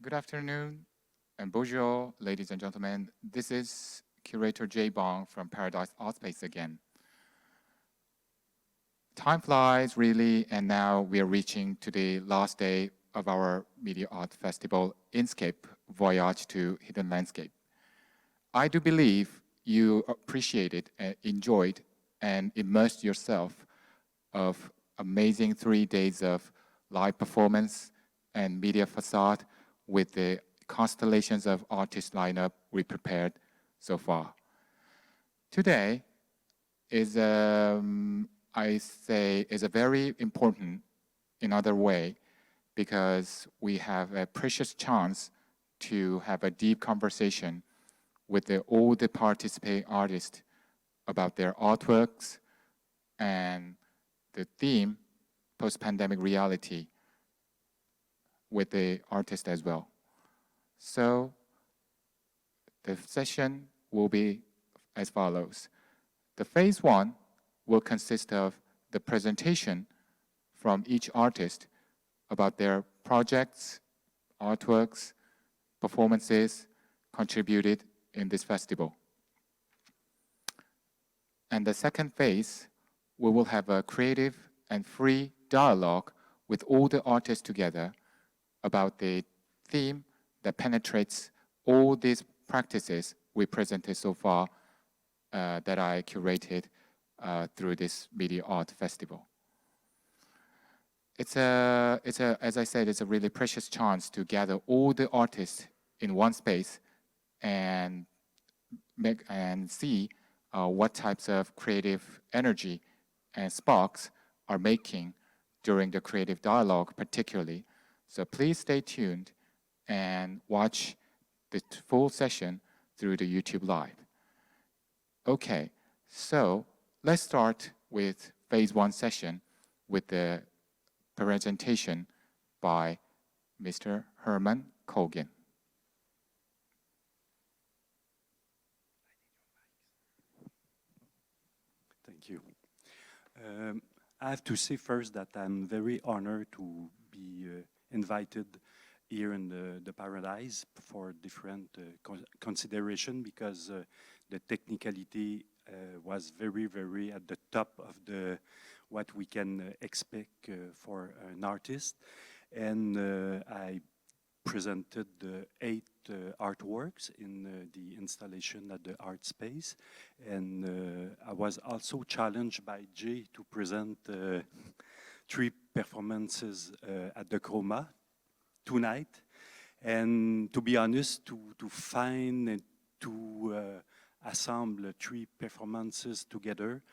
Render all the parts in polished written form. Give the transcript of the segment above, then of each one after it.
Good afternoon and bonjour, ladies and gentlemen. This is Curator J. Bong from Paradise Art Space again. Time flies, really, and now we are reaching to the last day of our Media Art Festival, INSCAPE, Voyage to Hidden Landscape. I do believe you appreciated, enjoyed, and immersed yourself of amazing 3 days of live performance and media facade with the constellations of artist lineup we prepared so far. Today is, I say, is a very important in other way because we have a precious chance to have a deep conversation with all the participating artists about their artworks and the theme, post-pandemic reality, with the artist as well. So the session will be as follows. The phase 1 will consist of the presentation from each artist about their projects, artworks, performances contributed in this festival. And the second phase, we will have a creative and free dialogue with all the artists together about the theme that penetrates all these practices we presented so far that I curated through this Media Art Festival. As I said, it's a really precious chance to gather all the artists in one space and see what types of creative energy and sparks are making during the creative dialogue particularly. So please stay tuned and watch the full session through the YouTube Live. Okay, so let's start with phase 1 session with the presentation by Mr. Herman Kolgen. Thank you. I have to say first that I'm very honored to be invited here in the Paradise for different consideration because the technicality was very, very at the top of what we can expect for an artist. And I presented 8 artworks in the installation at the art space. And I was also challenged by Jay to present 3 performances at the Chroma tonight. And to be honest, to find and to assemble 3 performances together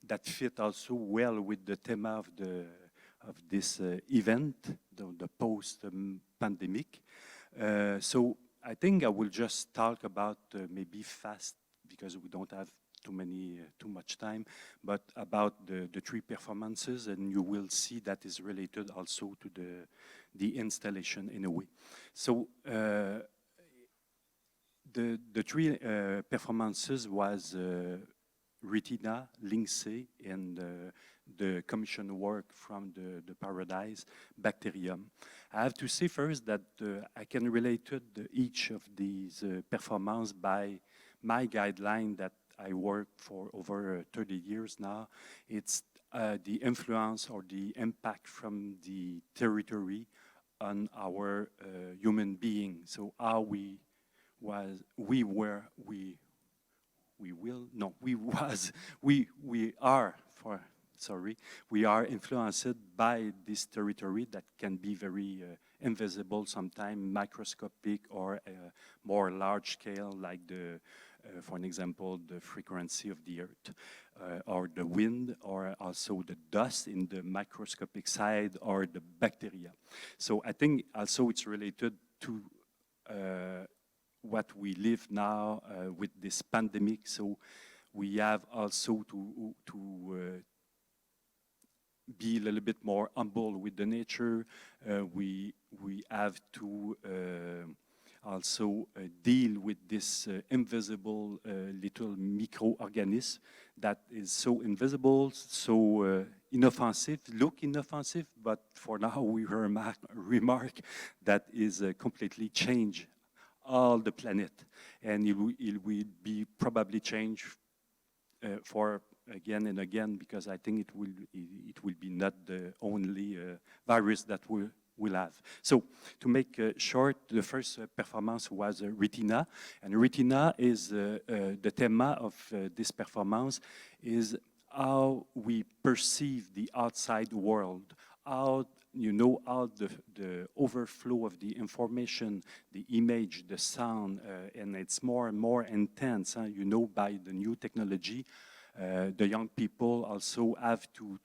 that fit also well with the theme of this event, the post-pandemic. So I think I will just talk about maybe fast because we don't have too much time, but about the 3 performances, and you will see that is related also to the installation in a way. So the 3 performances was Retina, Linksay, and the commission work from the Paradise, Bacterium. I have to say first that I can relate to each of these performances by my guideline that I worked for over 30 years now. It's the influence or the impact from the territory on our human being. So how we are influenced by this territory that can be very invisible, sometimes microscopic or more large scale, like for an example, the frequency of the earth, or the wind, or also the dust in the microscopic side, or the bacteria. So I think also it's related to what we live now with this pandemic. So we have also to be a little bit more humble with the nature. We have to also deal with this invisible little microorganism that is so invisible, so inoffensive, look inoffensive, but for now we remark that is completely change all the planet, and it will be probably changed for again and again, because I think it will be not the only virus that we'll have. So to make short, the first performance was Retina, and Retina is the theme of this performance is how we perceive the outside world, how how the overflow of the information, the image, the sound, and it's more and more intense, by the new technology. The young people also have to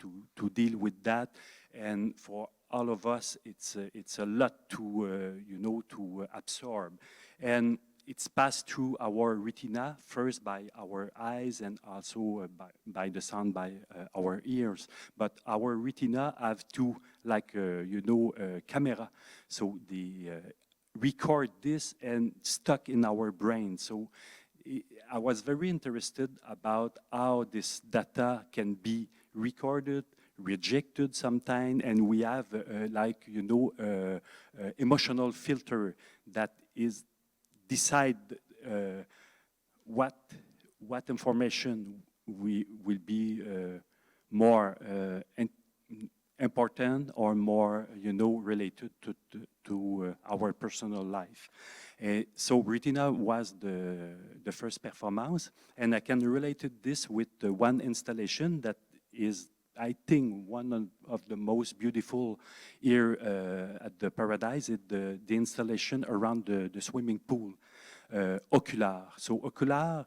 deal with that, and for all of us, it's a lot to to absorb, and it's passed through our retina first by our eyes and also by the sound by our ears. But our retina have to camera, so they record this and stuck in our brain. So I was very interested about how this data can be recorded, rejected sometime, and we have emotional filter that is decide what information will be more important or more related to our personal life. So Retina was the first performance, and I can relate this with one installation that is, I think, one of the most beautiful here at the Paradise. Is the installation around the swimming pool, Ocular. So Ocular,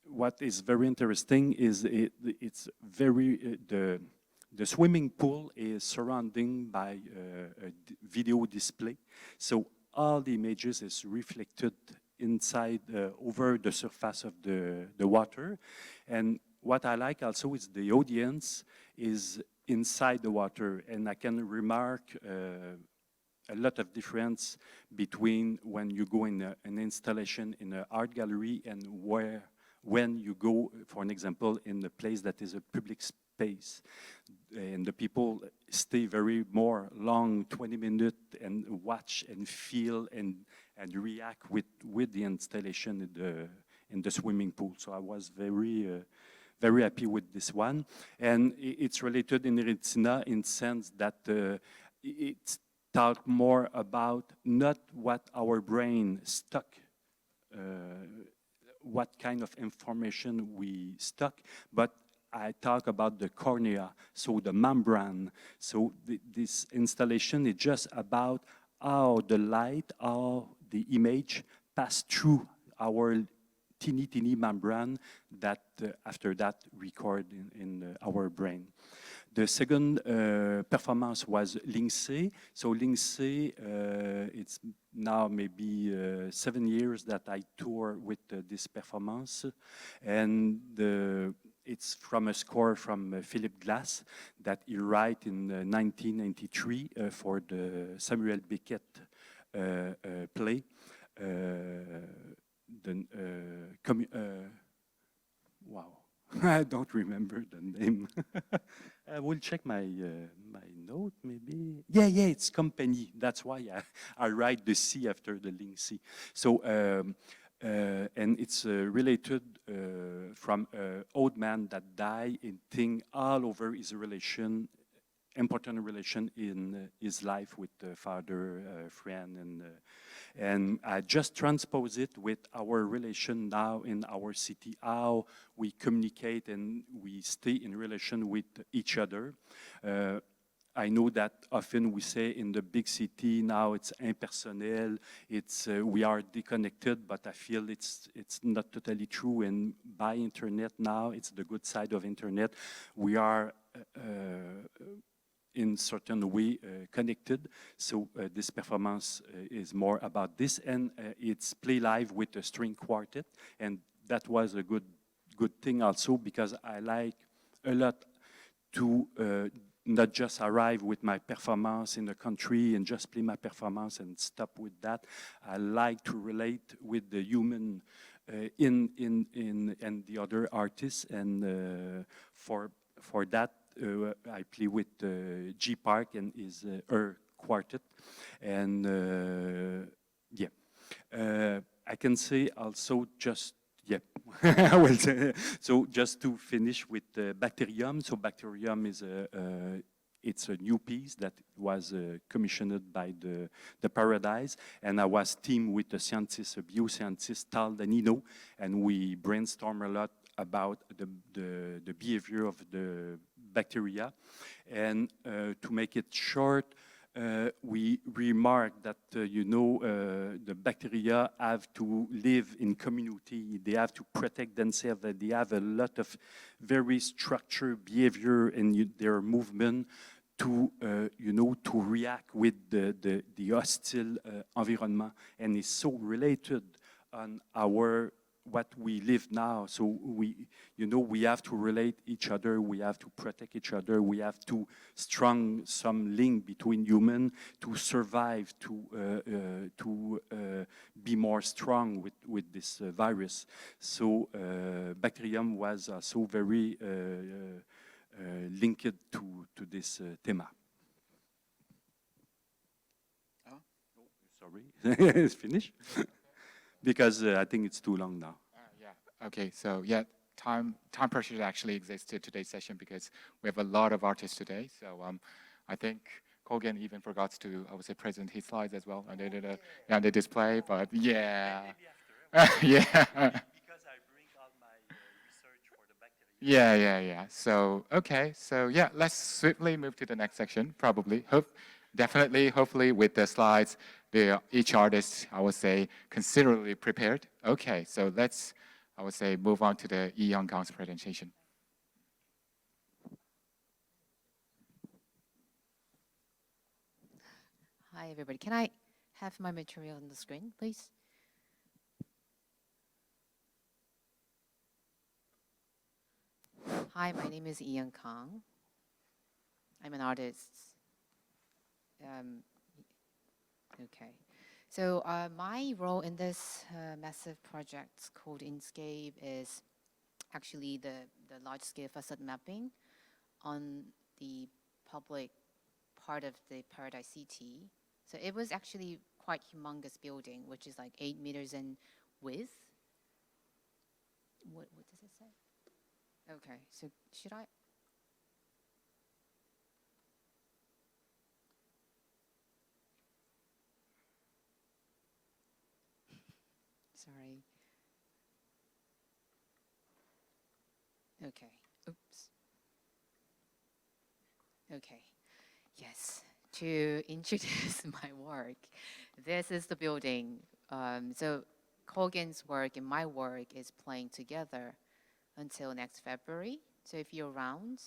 what is very interesting is it's very the swimming pool is surrounding by a video display. So all the images is reflected inside over the surface of the water. And what I like also is the audience is inside the water, and I can remark a lot of difference between when you go in an installation in an art gallery and when you go, for an example, in a place that is a public space, and the people stay very more long, 20 minutes, and watch and feel and react with the installation in the swimming pool. So I was very happy with this one, and it's related in Retina in sense that it's talk more about not what our brain stuck, what kind of information we stuck, but I talk about the cornea, so the membrane. So this installation is just about how the light, how the image pass through our teeny membrane that after that record in our brain. The second performance was Lindsay. So Lindsay, it's now maybe 7 years that I tour with this performance, and it's from a score from Philip Glass that he wrote in 1993 for the Samuel Beckett play. Wow, I don't remember the name. I will check my note, maybe. Yeah, it's Company. That's why I write the C after the Lindsay. So, and it's related from an old man that died and think all over his relation, important relation in his life with the father, friend, and I just transpose it with our relation now in our city, how we communicate and we stay in relation with each other. I know that often we say in the big city now it's impersonnel, it's we are disconnected, but I feel it's not totally true. And by internet now, it's the good side of internet. We are in certain way connected. So this performance is more about this, and it's play live with a string quartet, and that was a good thing also, because I like a lot to not just arrive with my performance in the country and just play my performance and stop with that. I like to relate with the human and the other artists, and for that I play with G Park and his her quartet, and I can say also just I will say, so just to finish with Bacterium. So Bacterium is it's a new piece that was commissioned by the Paradise, and I was teamed with a scientist, a bioscientist, Tal Danino, and we brainstorm a lot about the behavior of the bacteria. And to make it short, we remark that, the bacteria have to live in community. They have to protect themselves. That they have a lot of very structured behavior in their movement to, to react with the hostile environment. And it's so related on what we live now. So we have to relate each other, we have to protect each other, we have to strong some link between human to survive, to be more strong with this virus. So Bacterium was so very linked to this theme. Oh, sorry, it's finished. Because I think it's too long now. Yeah. Okay. So yeah, time pressure actually exists to today's session because we have a lot of artists today. So I think Kolgen even forgot to, I would say, present his slides as well, and they did the display. But yeah, yeah. Because I bring all my research for the bacteria. Yeah. So okay. So yeah, let's swiftly move to the next section. Probably, hopefully, with the slides. Each artist, I would say, considerably prepared. Okay, so let's, I would say, move on to the Yiyun Kang's presentation. Hi, everybody. Can I have my material on the screen, please? Hi, my name is Yiyun Kang. I'm an artist. Okay, so my role in this massive project called INSCAPE is actually the large-scale facade mapping on the public part of the Paradise City. So it was actually quite humongous building, which is like 8 meters in width. What does it say? Okay, so should I? Sorry. Okay. Oops. Okay. Yes. To introduce my work, this is the building. So Kolgen's work and my work is playing together until next February. So if you're around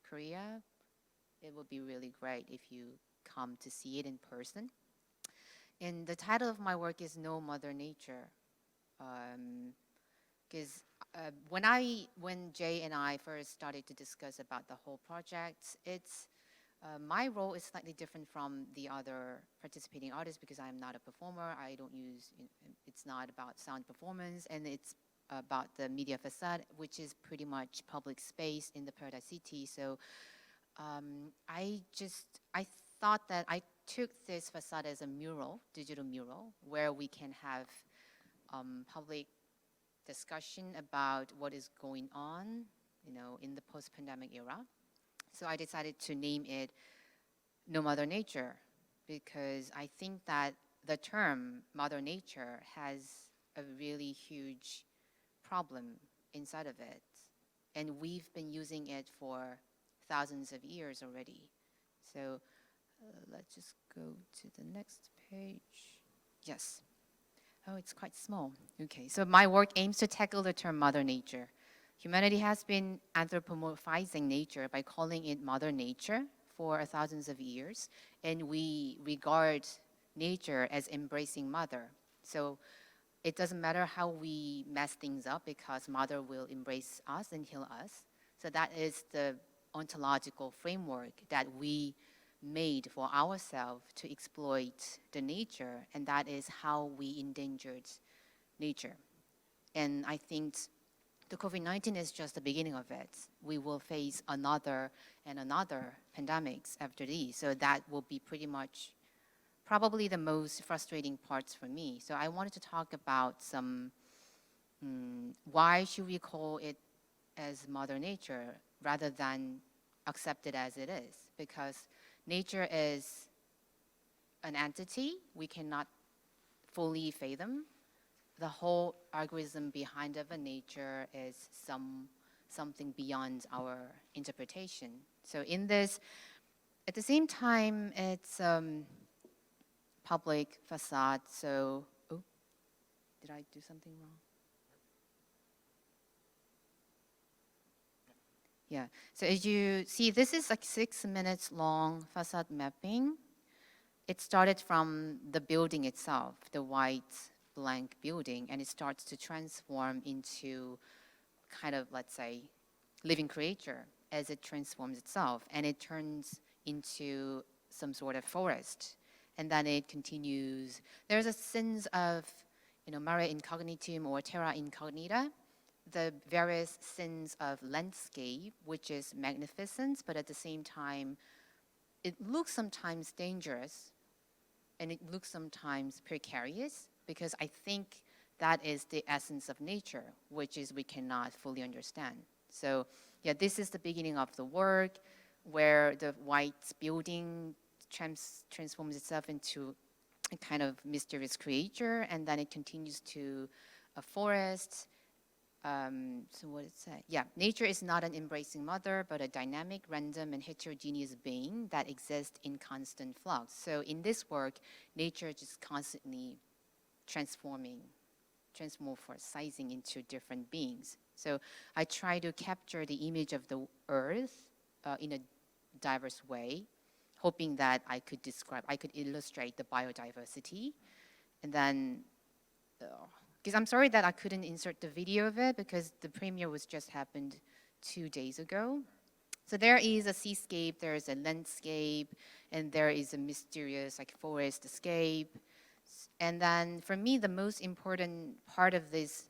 Korea, it would be really great if you come to see it in person. And the title of my work is No Mother Nature. Because when Jay and I first started to discuss about the whole project, my role is slightly different from the other participating artists because I'm not a performer. I don't use, it's not about sound performance, and it's about the media facade, which is pretty much public space in the Paradise City. So I thought that I took this facade as a mural, digital mural, where we can have public discussion about what is going on, in the post-pandemic era. So I decided to name it No Mother Nature because I think that the term Mother Nature has a really huge problem inside of it. And we've been using it for thousands of years already. So let's just go to the next page. Yes. Oh, it's quite small. Okay, so my work aims to tackle the term Mother Nature. Humanity has been anthropomorphizing nature by calling it Mother Nature for thousands of years, and we regard nature as embracing Mother. So it doesn't matter how we mess things up because Mother will embrace us and heal us. So that is the ontological framework that we made for ourselves to exploit the nature, and that is how we endangered nature. And I think the COVID-19 is just the beginning of it. We will face another and another pandemics after these, so that will be pretty much probably the most frustrating parts for me. So I wanted to talk about some, why should we call it as Mother Nature rather than accept it as it is? Because nature is an entity, we cannot fully fathom. The whole algorithm behind of a nature is something beyond our interpretation. So in this, at the same time, it's public facade. So, oh, did I do something wrong? Yeah, so as you see, this is like 6 minutes long facade mapping. It started from the building itself, the white blank building, and it starts to transform into kind of, let's say, living creature as it transforms itself, and it turns into some sort of forest, and then it continues. There's a sense of, mare incognitum or terra incognita, the various sins of landscape, which is magnificent, but at the same time, it looks sometimes dangerous, and it looks sometimes precarious, because I think that is the essence of nature, which is we cannot fully understand. So yeah, this is the beginning of the work, where the white building transforms itself into a kind of mysterious creature, and then it continues to a forest. So what did it say? Yeah, nature is not an embracing mother, but a dynamic, random, and heterogeneous being that exists in constant flux. So in this work, nature just constantly transmorphosizing into different beings. So I try to capture the image of the earth in a diverse way, hoping that I could illustrate the biodiversity. And then, because I'm sorry that I couldn't insert the video of it, because the premiere was just happened 2 days ago. So there is a seascape, there is a landscape, and there is a mysterious forest escape. And then for me, the most important part of this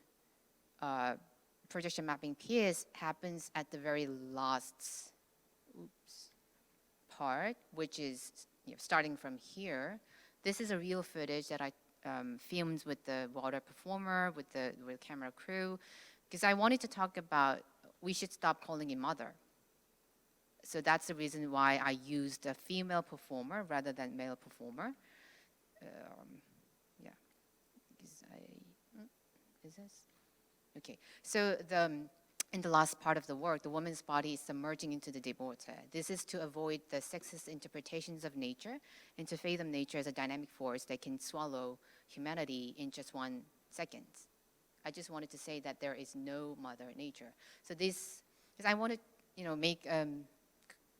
projection mapping piece happens at the very last part, which is starting from here. This is a real footage that I filmed with the water performer, with the camera crew, because I wanted to talk about we should stop calling it mother. So that's the reason why I used a female performer rather than male performer. Yeah, is this? Okay, so in the last part of the work, the woman's body is submerging into the déporté. This is to avoid the sexist interpretations of nature and to fathom nature as a dynamic force that can swallow humanity in just 1 second. I just wanted to say that there is no mother nature. So this, because I wanted, make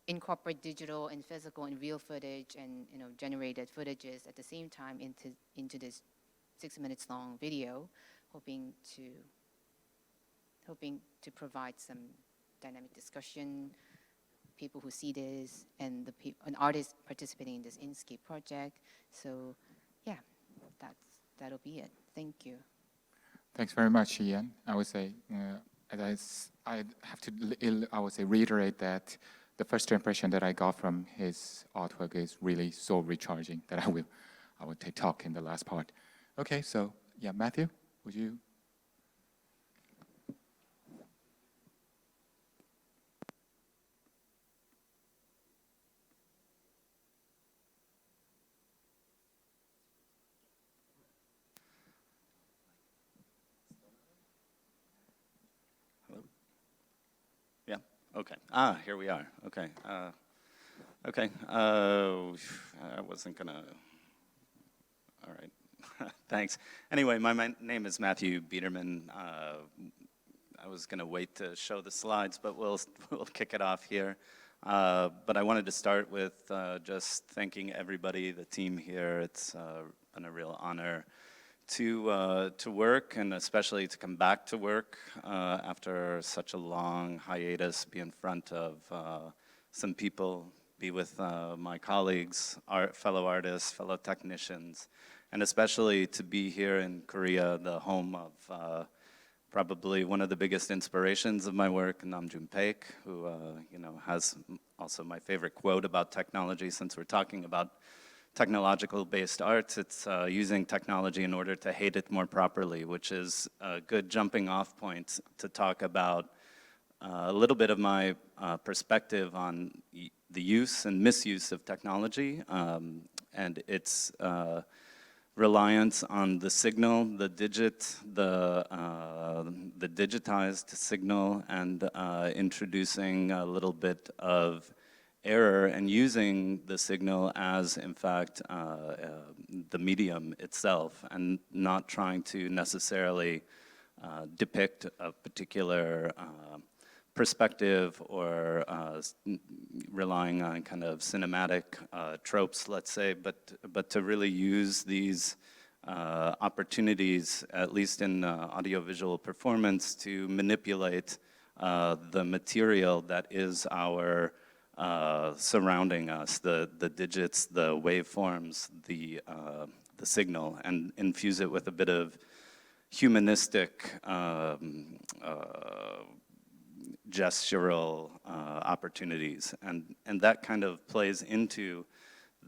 incorporate digital and physical and real footage and generated footages at the same time into this 6 minutes long video, hoping to provide some dynamic discussion, people who see this, and an artist participating in this INSCAPE project. So, yeah, that'll be it. Thank you. Thanks very much, Yiyun. I would say, I have to, I would say, reiterate that the first impression that I got from his artwork is really so recharging that I will take talk in the last part. Okay, so yeah, Matthew, would you? Okay. Here we are. Okay. Okay. I wasn't gonna. All right. Thanks. Anyway, my name is Matthew Biederman. I was gonna wait to show the slides, but we'll kick it off here. But I wanted to start with just thanking everybody, the team here. It's been a real honor to work, and especially to come back to work after such a long hiatus, be in front of some people, be with my colleagues, fellow artists, fellow technicians, and especially to be here in Korea, the home of probably one of the biggest inspirations of my work, Namjoon Paik, who has also my favorite quote about technology. Since we're talking about technological-based arts, it's using technology in order to hate it more properly, which is a good jumping-off point to talk about a little bit of my perspective on the use and misuse of technology and its reliance on the signal, the digitized signal, and introducing a little bit of error and using the signal as, in fact, the medium itself, and not trying to necessarily depict a particular perspective or relying on kind of cinematic tropes, let's say, but to really use these opportunities, at least in audiovisual performance, to manipulate the material that is our surrounding us, the digits, the waveforms, the signal, and infuse it with a bit of humanistic gestural opportunities, and that kind of plays into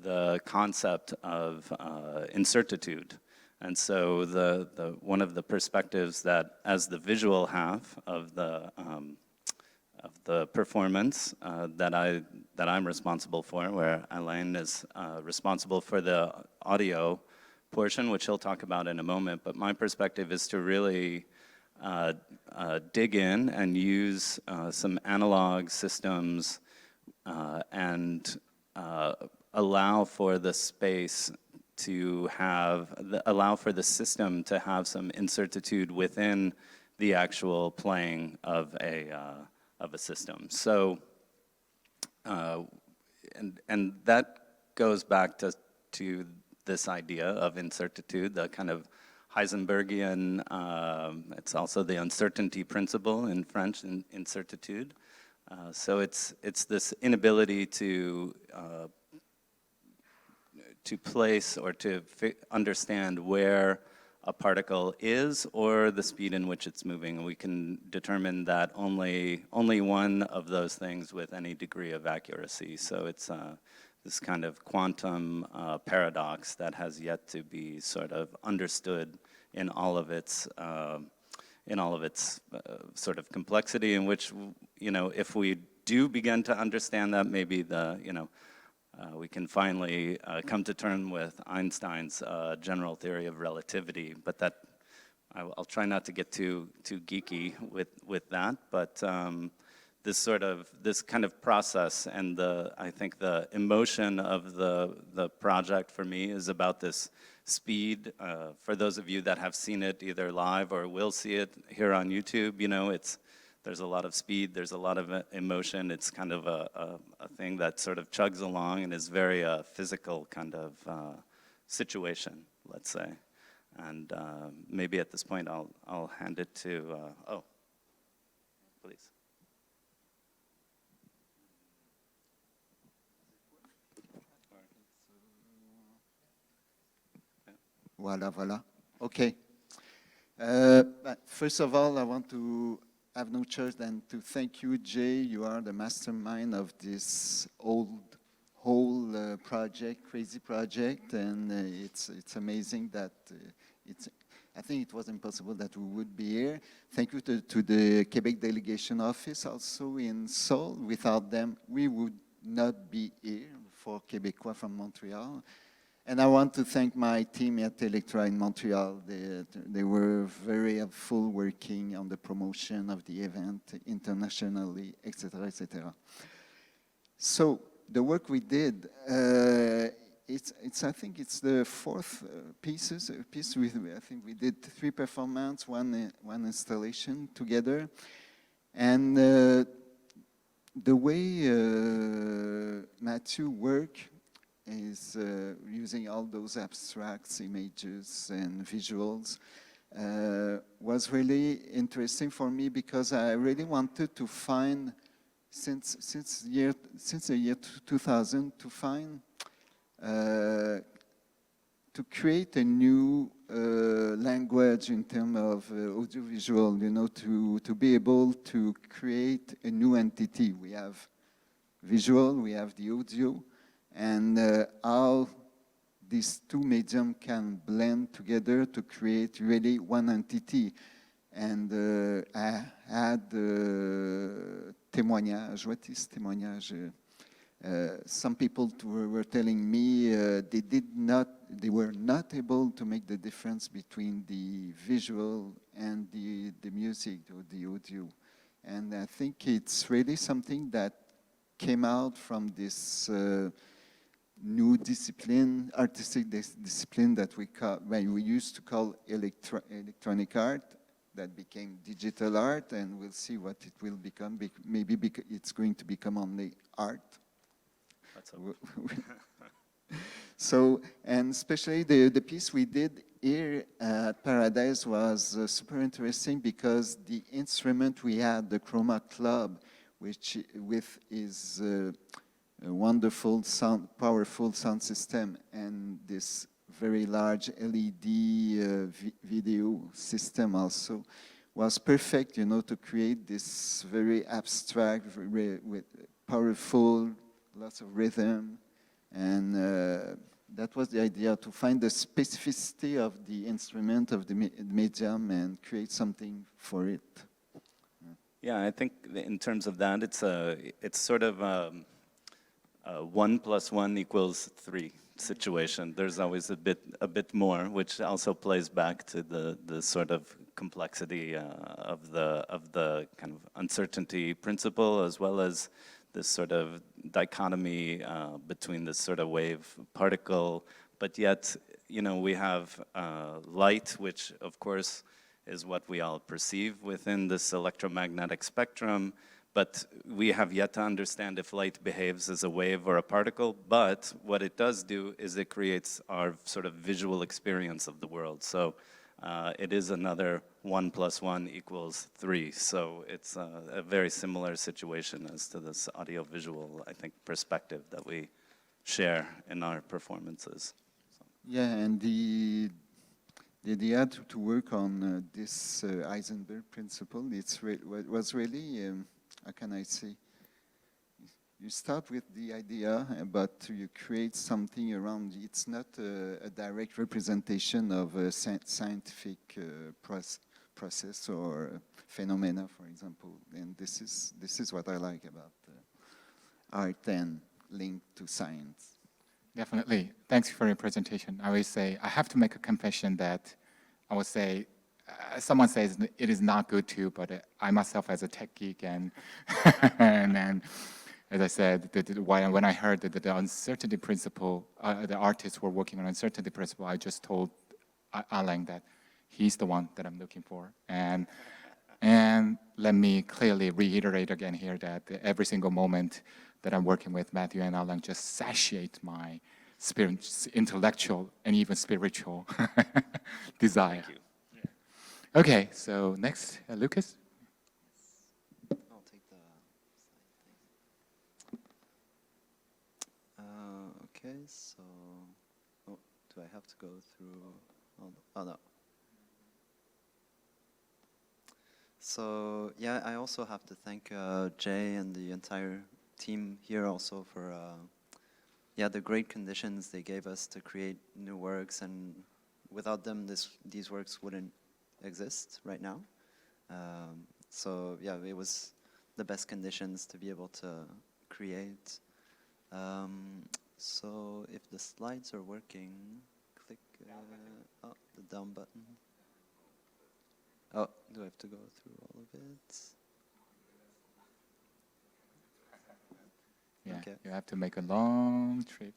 the concept of incertitude. And so one of the perspectives that, as the visual half of the performance that I'm responsible for, where Alain is responsible for the audio portion, which he'll talk about in a moment, but my perspective is to really dig in and use some analog systems and allow for the space to allow for the system to have some incertitude within the actual playing of a system. So, and that goes back to this idea of incertitude, the kind of Heisenbergian, it's also the uncertainty principle in French, incertitude. So it's this inability to place or to understand where a particle is or the speed in which it's moving. And we can determine that only one of those things with any degree of accuracy. So it's this kind of quantum paradox that has yet to be sort of understood in all of its sort of complexity, in which, if we do begin to understand that, maybe we can finally come to terms with Einstein's general theory of relativity. But that, I'll try not to get too geeky with that. But this kind of process, and I think the emotion of the project for me is about this speed. For those of you that have seen it either live or will see it here on YouTube, there's a lot of speed, there's a lot of emotion. It's kind of a thing that sort of chugs along and is very physical kind of situation, let's say. And maybe at this point I'll hand it to, please. Voilà. Okay. First of all, I want to have no choice than to thank you, Jay. You are the mastermind of this whole project, crazy project, and it's amazing that I think it was impossible that we would be here. Thank you to the Quebec delegation office also in Seoul. Without them, we would not be here for Québécois from Montreal. And I want to thank my team at Electra in Montreal. They were very helpful working on the promotion of the event internationally, etc., etc. So the work we did, I think it's the fourth piece. I think we did 3 performances, one installation together. And the way Mathieu worked, is using all those abstracts, images, and visuals was really interesting for me because I really wanted to find, since the year 2000, to find, to create a new language in terms of audiovisual, you know, to be able to create a new entity. We have visual, we have the audio, and how these two mediums can blend together to create really one entity. And I had témoignage. What is témoignage? Some people were telling me they were not able to make the difference between the visual and the music or the audio. And I think it's really something that came out from this new discipline, artistic discipline that we used to call electronic art, that became digital art, and we'll see what it will become. Maybe it's going to become only art. Let's hope. So, and especially the piece we did here at Paradise was super interesting because the instrument we had, the Chroma Club, which with is a wonderful powerful sound system, and this very large LED video system also was perfect, you know, to create this very abstract, with powerful, lots of rhythm, and that was the idea, to find the specificity of the instrument, of the medium, and create something for it. Yeah, I think in terms of that, it's sort of a 1 + 1 = 3 situation. There's always a bit more, which also plays back to the sort of complexity of the kind of uncertainty principle, as well as this sort of dichotomy between this sort of wave particle, but yet, you know, we have light, which of course is what we all perceive within this electromagnetic spectrum, but we have yet to understand if light behaves as a wave or a particle. But what it does do is it creates our sort of visual experience of the world. So it is another 1 + 1 = 3. So it's a very similar situation as to this audiovisual, I think, perspective that we share in our performances. So. Yeah, and the idea to work on this Heisenberg principle, was really, how can I say, you start with the idea, but you create something around it. It's not a direct representation of a scientific process or phenomena, for example. And this is what I like about art and linked to science. Definitely. Thanks for your presentation. I always say, I have to make a confession that I would say, someone says it is not good too, but I myself as a tech geek and and as I said, when I heard that the uncertainty principle, the artists were working on uncertainty principle, I just told Alain that he's the one that I'm looking for. And let me clearly reiterate again here that every single moment that I'm working with Matthew and Alain just satiate my intellectual and even spiritual desire. Thank you. Okay, so next, Lucas. I'll take the slide, please. Okay, so, do I have to go through? Oh no. So yeah, I also have to thank Jay and the entire team here also for the great conditions they gave us to create new works, and without them, these works wouldn't exist right now. So yeah, it was the best conditions to be able to create. So if the slides are working, click the down button. Oh, do I have to go through all of it? Yeah, Okay. you have to make a long trip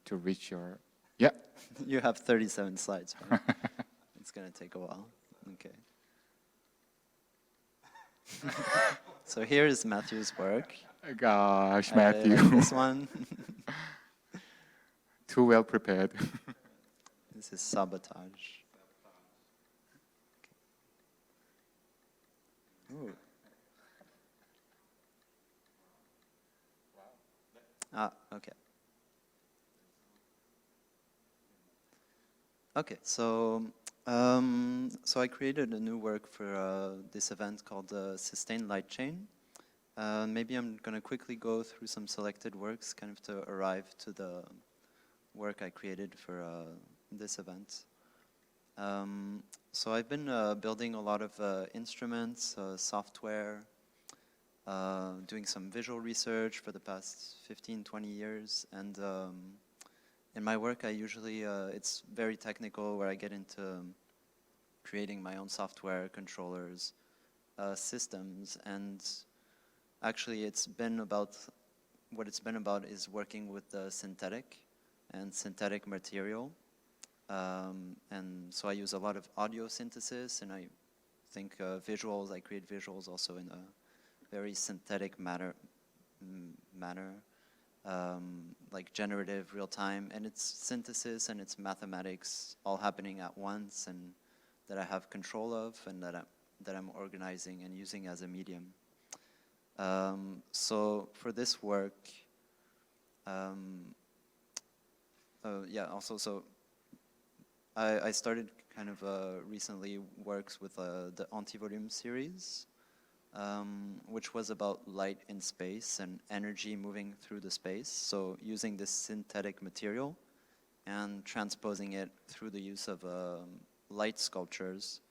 to reach your, yeah. You have 37 slides, right? It's going to take a while. Okay. So here is Matthew's work. Gosh, Matthew. This one. Too well prepared. This is sabotage. Ooh. Ah, okay. Okay, so I created a new work for this event called Sustained Light Chain. Maybe I'm going to quickly go through some selected works, kind of to arrive to the work I created for this event. So I've been building a lot of instruments, software, doing some visual research for the past 15, 20 years. And in my work, I usually, it's very technical, where I get into creating my own software, controllers, systems. And actually, what it's been about is working with the synthetic material. And so I use a lot of audio synthesis, and I think visuals, I create visuals also in a very synthetic manner, like generative, real time, and it's synthesis and it's mathematics all happening at once, and that I have control of, and that I'm organizing and using as a medium. So for this work, I started kind of recently works with the Anti-Volume series, which was about light in space and energy moving through the space. So using this synthetic material and transposing it through the use of light sculptures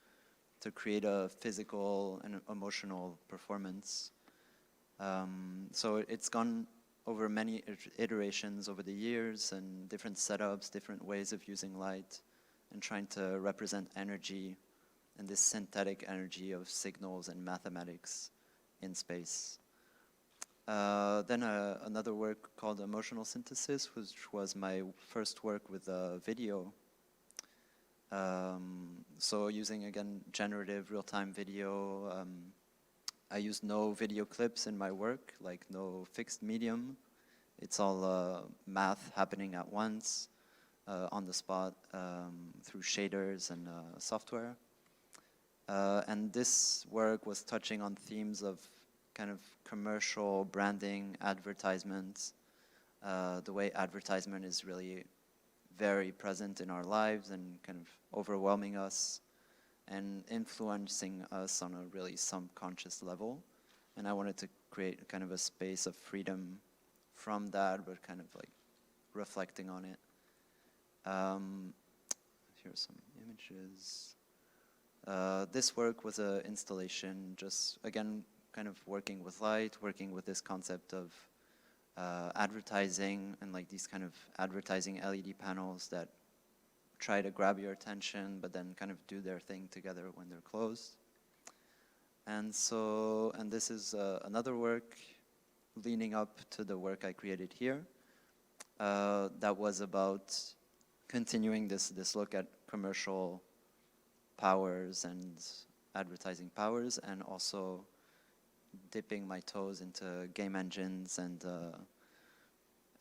to create a physical and emotional performance. So it's gone over many iterations over the years and different setups, different ways of using light and trying to represent energy and this synthetic energy of signals and mathematics in space. Then another work called Emotional Synthesis, which was my first work with video. So using, again, generative real-time video. I used no video clips in my work, like no fixed medium. It's all math happening at once, on the spot, through shaders and software. And this work was touching on themes of kind of commercial branding, advertisements, the way advertisement is really very present in our lives and kind of overwhelming us and influencing us on a really subconscious level. And I wanted to create kind of a space of freedom from that, but kind of like reflecting on it. Here are some images. This work was an installation, just again, kind of working with light, working with this concept of advertising and like these kind of advertising LED panels that try to grab your attention, but then kind of do their thing together when they're closed. And so, and this is another work leaning up to the work I created here. That was about continuing this look at commercial powers and advertising powers, and also dipping my toes into game engines and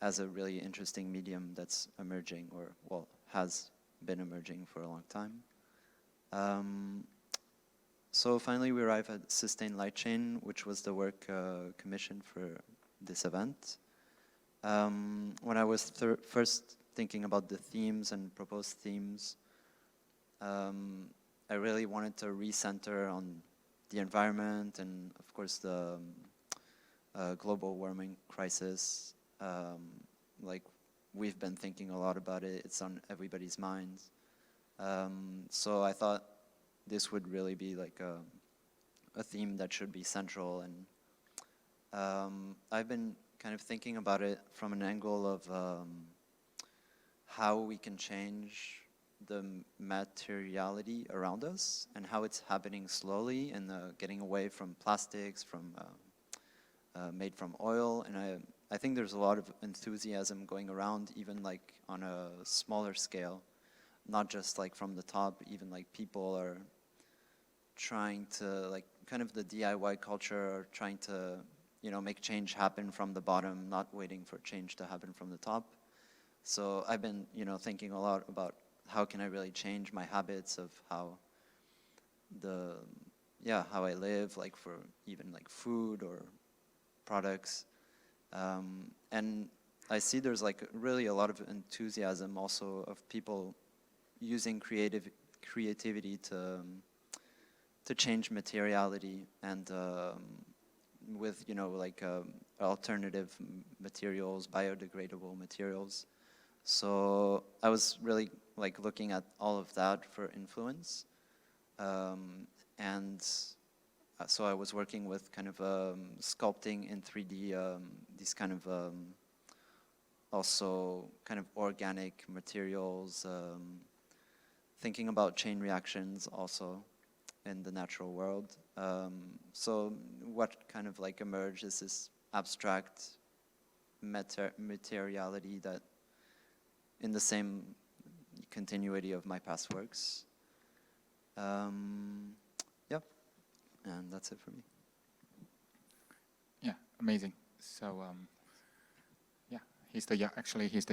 as a really interesting medium that's emerging, or well, has been emerging for a long time. So finally we arrive at Sustained Light Chain, which was the work commissioned for this event. When I was first thinking about the themes and proposed themes, I really wanted to recenter on the environment and, of course, the global warming crisis. Like, we've been thinking a lot about it. It's on everybody's minds. So I thought this would really be like a theme that should be central. And I've been kind of thinking about it from an angle of how we can change the materiality around us and how it's happening slowly, and getting away from plastics, from made from oil. And I think there's a lot of enthusiasm going around, even like on a smaller scale, not just like from the top. Even like people are trying to, like, kind of the DIY culture, are trying to, you know, make change happen from the bottom, not waiting for change to happen from the top. So I've been, thinking a lot about how can I really change my habits of how I live, like for even like food or products. And I see there's like really a lot of enthusiasm also of people using creativity to change materiality and with alternative materials, biodegradable materials. So I was really like looking at all of that for influence, and so I was working with kind of sculpting in 3D these kind of also kind of organic materials, thinking about chain reactions also in the natural world. So what kind of like emerged is this abstract materiality that in the same continuity of my past works. Yeah, and that's it for me. Yeah, amazing. So, yeah, he's the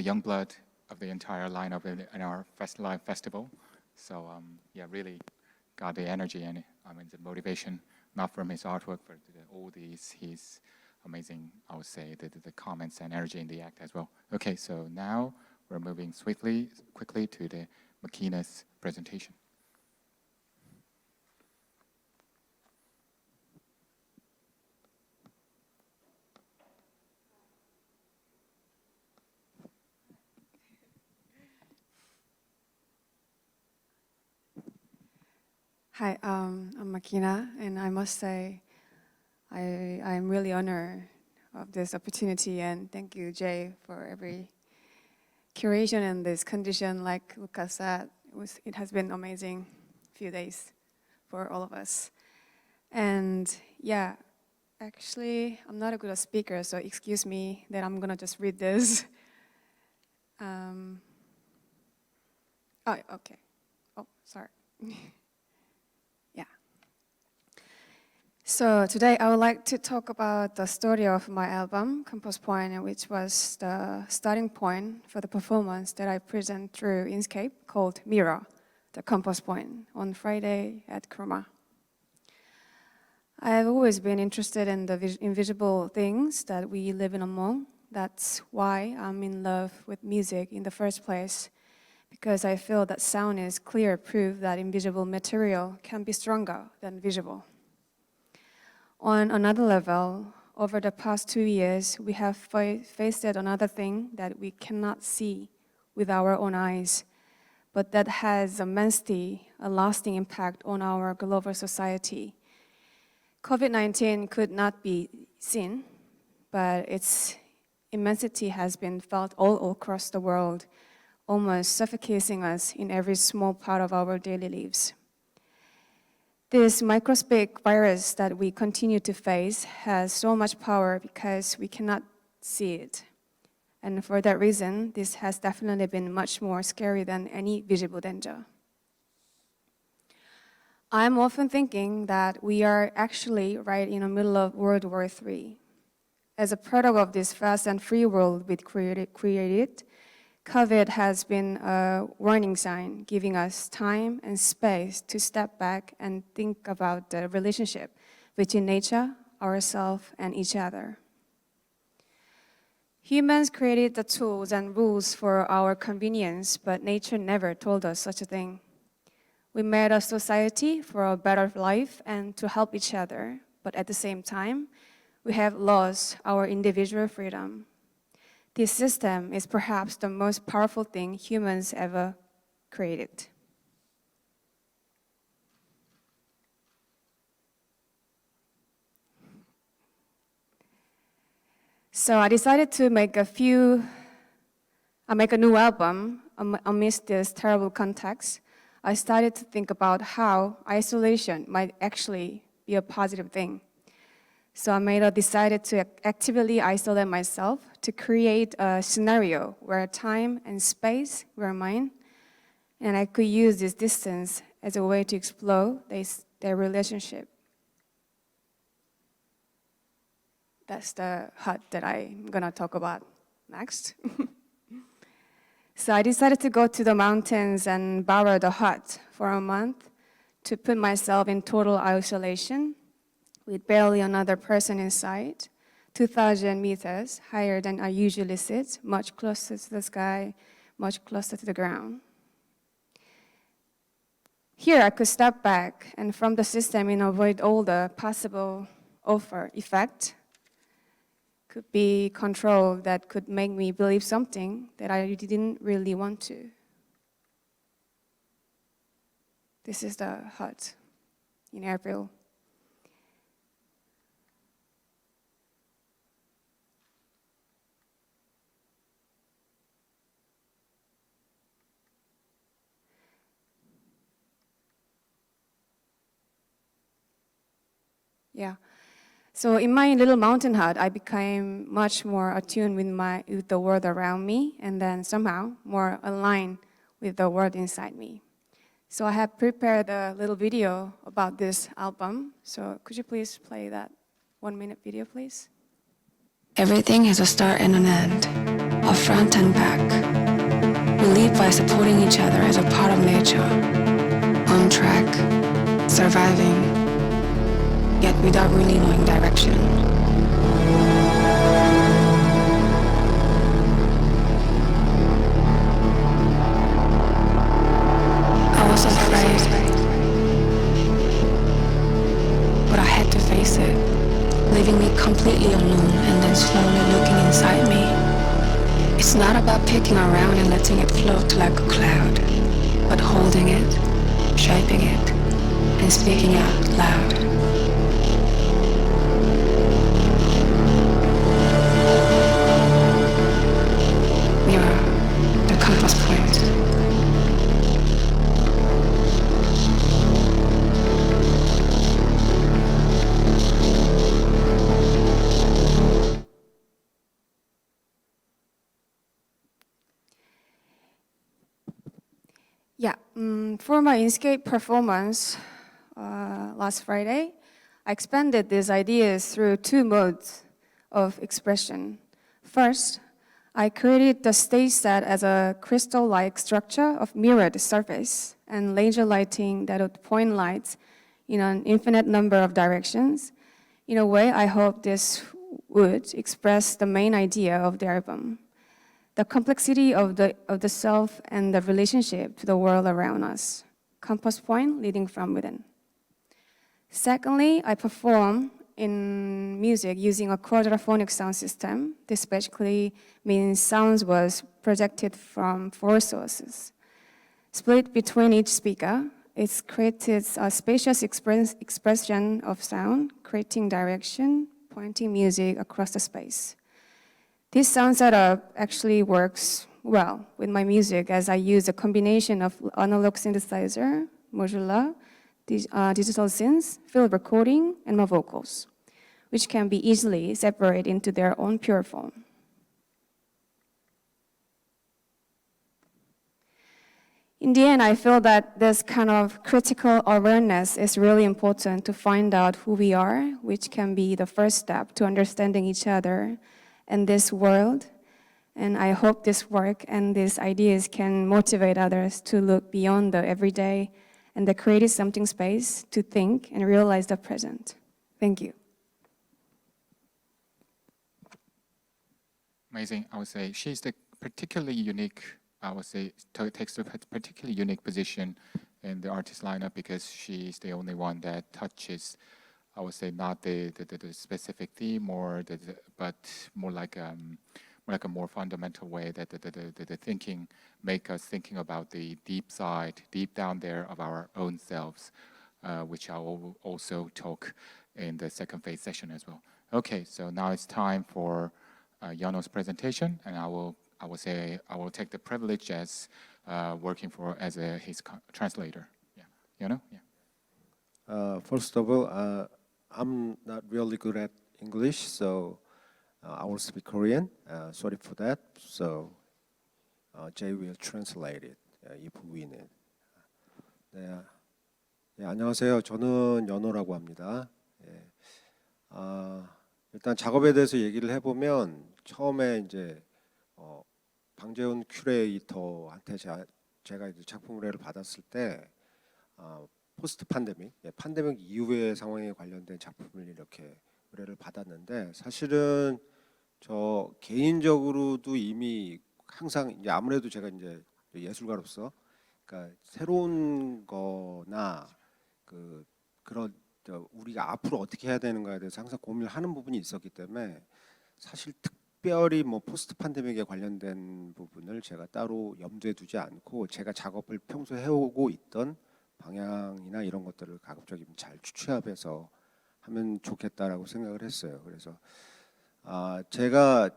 young blood of the entire lineup in our live festival. So, yeah, really got the energy and the motivation, not from his artwork, but all his amazing, I would say, the comments and energy in the act as well. Okay, so now we're moving quickly to the machìna's presentation. Hi, I'm machìna, and I must say I'm really honored of this opportunity, and thank you, Jay, for every curation in this condition. Like Lucas said, it has been amazing few days for all of us. And yeah, actually, I'm not a good speaker, so excuse me that I'm gonna just read this. Oh, okay. Oh, sorry. Yeah. So today I would like to talk about the story of my album, Compass Point, which was the starting point for the performance that I present through INSCAPE called Mirror, the Compass Point, on Friday at Chroma. I've always been interested in the invisible things that we live in among. That's why I'm in love with music in the first place, because I feel that sound is clear proof that invisible material can be stronger than visible. On another level, over the past 2 years, we have faced another thing that we cannot see with our own eyes, but that has immensely a lasting impact on our global society. COVID-19 could not be seen, but its immensity has been felt all across the world, almost suffocating us in every small part of our daily lives. This microscopic virus that we continue to face has so much power because we cannot see it. And for that reason, this has definitely been much more scary than any visible danger. I'm often thinking that we are actually right in the middle of World War III. As a product of this fast and free world we created, COVID has been a warning sign, giving us time and space to step back and think about the relationship between nature, ourselves, and each other. Humans created the tools and rules for our convenience, but nature never told us such a thing. We made a society for a better life and to help each other, but at the same time, we have lost our individual freedom. This system is perhaps the most powerful thing humans ever created. So I decided to make a new album amidst this terrible context. I started to think about how isolation might actually be a positive thing. So I decided to actively isolate myself to create a scenario where time and space were mine, and I could use this distance as a way to explore their relationship. That's the hut that I'm gonna talk about next. So I decided to go to the mountains and borrow the hut for a month to put myself in total isolation with barely another person in sight, 2,000 meters higher than I usually sit, much closer to the sky, much closer to the ground. Here I could step back and from the system and avoid all the possible effect could be control that could make me believe something that I didn't really want to. This is the hut in April. Yeah. So in my little mountain hut, I became much more attuned with the world around me, and then somehow more aligned with the world inside me. So I have prepared a little video about this album. So could you please play that 1-minute video, please? Everything has a start and an end, a front and back. We live by supporting each other as a part of nature, on track, surviving, yet without really knowing direction. I was afraid, but I had to face it, leaving me completely alone and then slowly looking inside me. It's not about picking around and letting it float like a cloud, but holding it, shaping it, and speaking out loud. Mirror, the compass point. Yeah, for my INSCAPE performance last Friday, I expanded these ideas through 2 modes of expression. First, I created the stage set as a crystal-like structure of mirrored surface and laser lighting that would point lights in an infinite number of directions. In a way, I hope this would express the main idea of the album, the complexity of the self and the relationship to the world around us. Compass point leading from within. Secondly, I perform in music using a quadraphonic sound system. This basically means sounds was projected from 4 sources. Split between each speaker, it's created a spacious expression of sound, creating direction, pointing music across the space. This sound setup actually works well with my music as I use a combination of analog synthesizer, modular, digital synths, field recording, and my vocals, which can be easily separated into their own pure form. In the end, I feel that this kind of critical awareness is really important to find out who we are, which can be the first step to understanding each other and this world. And I hope this work and these ideas can motivate others to look beyond the everyday and the create something space to think and realize the present. Thank you. Amazing, I would say. She's the particularly unique, I would say, takes a particularly unique position in the artist lineup because she's the only one that touches, I would say, not the specific theme but more like a more fundamental way that the thinking make us thinking about the deep side, deep down there of our own selves, which I will also talk in the second phase session as well. Okay, so now it's time for YEONO's presentation, and I will take the privilege as working as his translator. Yeah, YEONO. Yeah. First of all, I'm not really good at English, so I will speak Korean. Sorry for that. So Jay will translate it if we need. 네, 안녕하세요. 저는 연호라고 합니다. 일단 작업에 대해서 얘기를 해보면 처음에 이제 방재훈 큐레이터한테 제가 이제 작품 의뢰를 받았을 때 포스트 팬데믹, 팬데믹 이후의 상황에 관련된 작품을 이렇게 의뢰를 받았는데 사실은 저 개인적으로도 이미 항상 이제 아무래도 제가 이제 예술가로서 그러니까 새로운 거나 그런 우리가 앞으로 어떻게 해야 되는가에 대해서 항상 고민을 하는 부분이 있었기 때문에 사실 특별히 뭐 포스트 팬데믹에 관련된 부분을 제가 따로 염두에 두지 않고 제가 작업을 평소에 해오고 있던 방향이나 이런 것들을 가급적이면 잘 취합해서 하면 좋겠다라고 생각을 했어요. 그래서 제가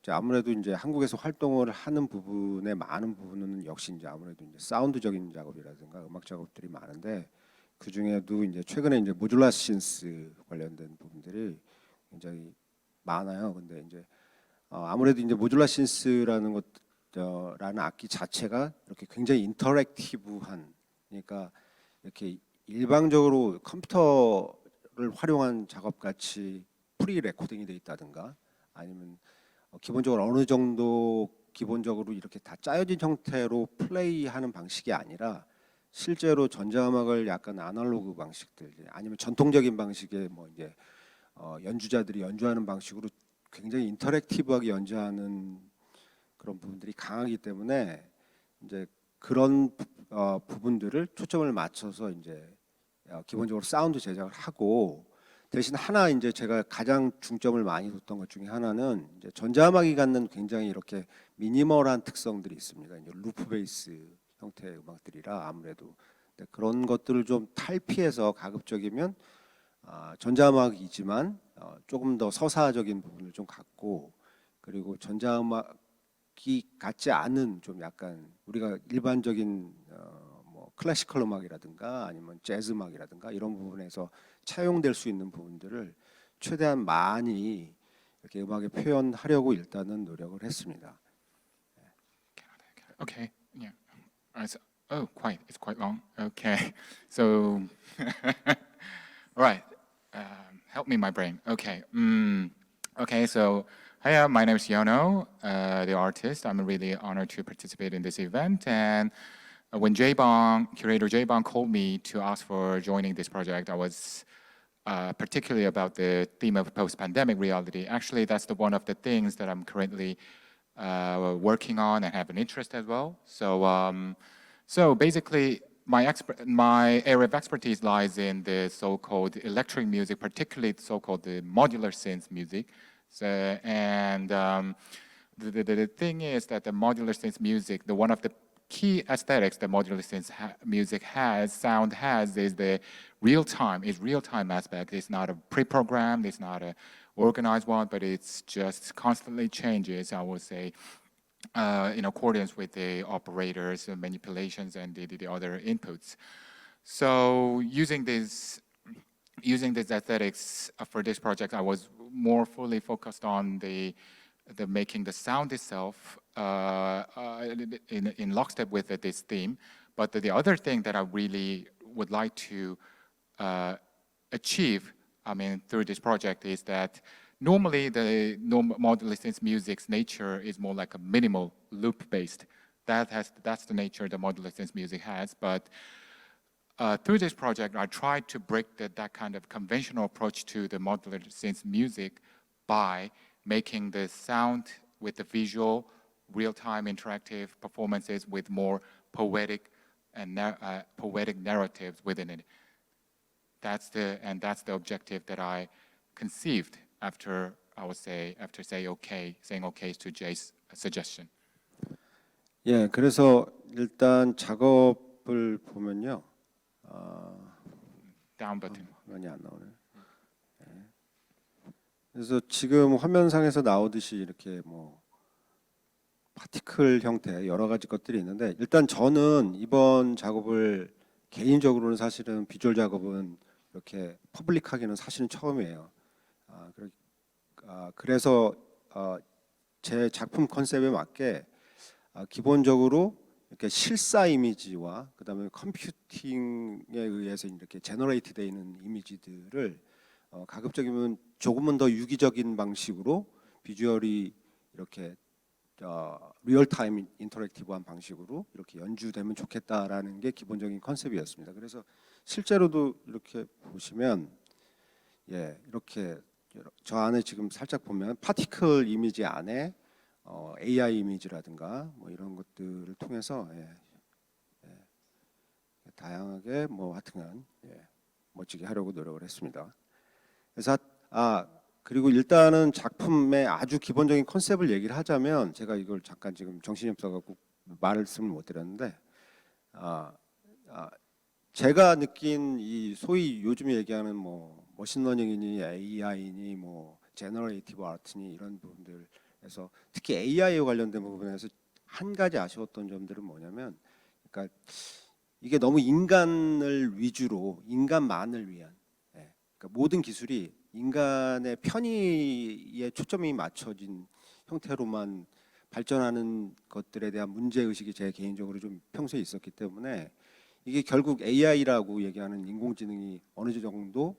아무래도 이제 한국에서 활동을 하는 부분의 많은 부분은 역시 이제 아무래도 이제 사운드적인 작업이라든가 음악 작업들이 많은데 그 중에도 이제 최근에 이제 모듈라 신스 관련된 부분들이 굉장히 많아요. 근데 이제 아무래도 이제 모듈라 신스라는 라는 악기 자체가 이렇게 굉장히 인터랙티브한, 그러니까 이렇게 일방적으로 컴퓨터를 활용한 작업 같이 프리 레코딩이 돼 있다든가 아니면 기본적으로 어느 정도 기본적으로 이렇게 다 짜여진 형태로 플레이하는 방식이 아니라 실제로 전자음악을 약간 아날로그 방식들 아니면 전통적인 방식의 뭐 이제 연주자들이 연주하는 방식으로 굉장히 인터랙티브하게 연주하는 그런 부분들이 강하기 때문에 이제 그런 부분들을 초점을 맞춰서 이제 기본적으로 사운드 제작을 하고 대신 하나 이제 제가 가장 중점을 많이 뒀던 것 중에 하나는 이제 전자음악이 갖는 굉장히 이렇게 미니멀한 특성들이 있습니다. 이제 루프 베이스 형태의 음악들이라 아무래도 그런 것들을 좀 탈피해서 가급적이면 전자음악이지만 조금 더 서사적인 부분을 좀 갖고 그리고 전자음악이 같지 않은 좀 약간 우리가 일반적인 뭐 클래시컬 음악이라든가 아니면 재즈 음악이라든가 이런 부분에서 차용될 수 있는 부분들을 최대한 많이 이렇게 음악에 표현하려고 일단은 노력을 했습니다. Okay, yeah. It's quite long. Okay, so, all right. Help me, my brain. Okay. Okay, so, hi, my name is YEONO, the artist. I'm really honored to participate in this event. And when Curator J-Bong called me to ask for joining this project, I was particularly about the theme of post-pandemic reality. Actually, that's one of the things that I'm currently working on and have an interest as well. So basically, my area of expertise lies in the so-called electric music, particularly the so-called the modular synth music. So, and the thing is that the modular synth music, one of the key aesthetics that modular synth music sound has, is the real-time aspect. It's not a pre-programmed, it's not a organized one, but it's just constantly changes, I would say, in accordance with the operators, manipulations, and the other inputs. So using these aesthetics for this project, I was more fully focused on the making the sound itself in lockstep with this theme. But the other thing that I really would like to achieve, through this project is that normally the modular synth music's nature is more like a minimal loop-based. That's the nature the modular synth music has. But through this project, I tried to break that kind of conventional approach to the modular synth music by making the sound with the visual, real-time interactive performances with more poetic and poetic narratives within it. That's the objective that I conceived after saying okay to Jay's suggestion. 예, 그래서 일단 작업을 보면요. Down button. 많이 안 나오네. 그래서 지금 화면상에서 나오듯이 이렇게 뭐 파티클 형태 여러 가지 것들이 있는데 일단 저는 이번 작업을 개인적으로는 사실은 비주얼 작업은 이렇게 퍼블릭하기는 사실은 처음이에요. 그래서 제 작품 컨셉에 맞게 기본적으로 이렇게 실사 이미지와 그다음에 컴퓨팅에 의해서 이렇게 제너레이트 되어 있는 이미지들을 가급적이면 조금은 더 유기적인 방식으로 비주얼이 이렇게 리얼타임 인터랙티브한 방식으로 이렇게 연주되면 좋겠다라는 게 기본적인 컨셉이었습니다. 그래서 실제로도 이렇게 보시면 이렇게 저 안에 지금 살짝 보면 파티클 이미지 안에 AI 이미지라든가 뭐 이런 것들을 통해서 다양하게 뭐 하여튼간 멋지게 하려고 노력을 했습니다. 그래서 그리고 일단은 작품의 아주 기본적인 컨셉을 얘기를 하자면 제가 이걸 잠깐 지금 정신이 없어갖고 말씀을 못 드렸는데 제가 느낀 이 소위 요즘 얘기하는 뭐 머신러닝이니 AI니 뭐 제너레이티브 아트니 이런 부분들에서 특히 AI에 관련된 부분에서 한 가지 아쉬웠던 점들은 뭐냐면 그러니까 이게 너무 인간을 위주로 인간만을 위한 그러니까 모든 기술이 인간의 편의에 초점이 맞춰진 형태로만 발전하는 것들에 대한 문제의식이 제 개인적으로 좀 평소에 있었기 때문에 이게 결국 AI라고 얘기하는 인공지능이 어느 정도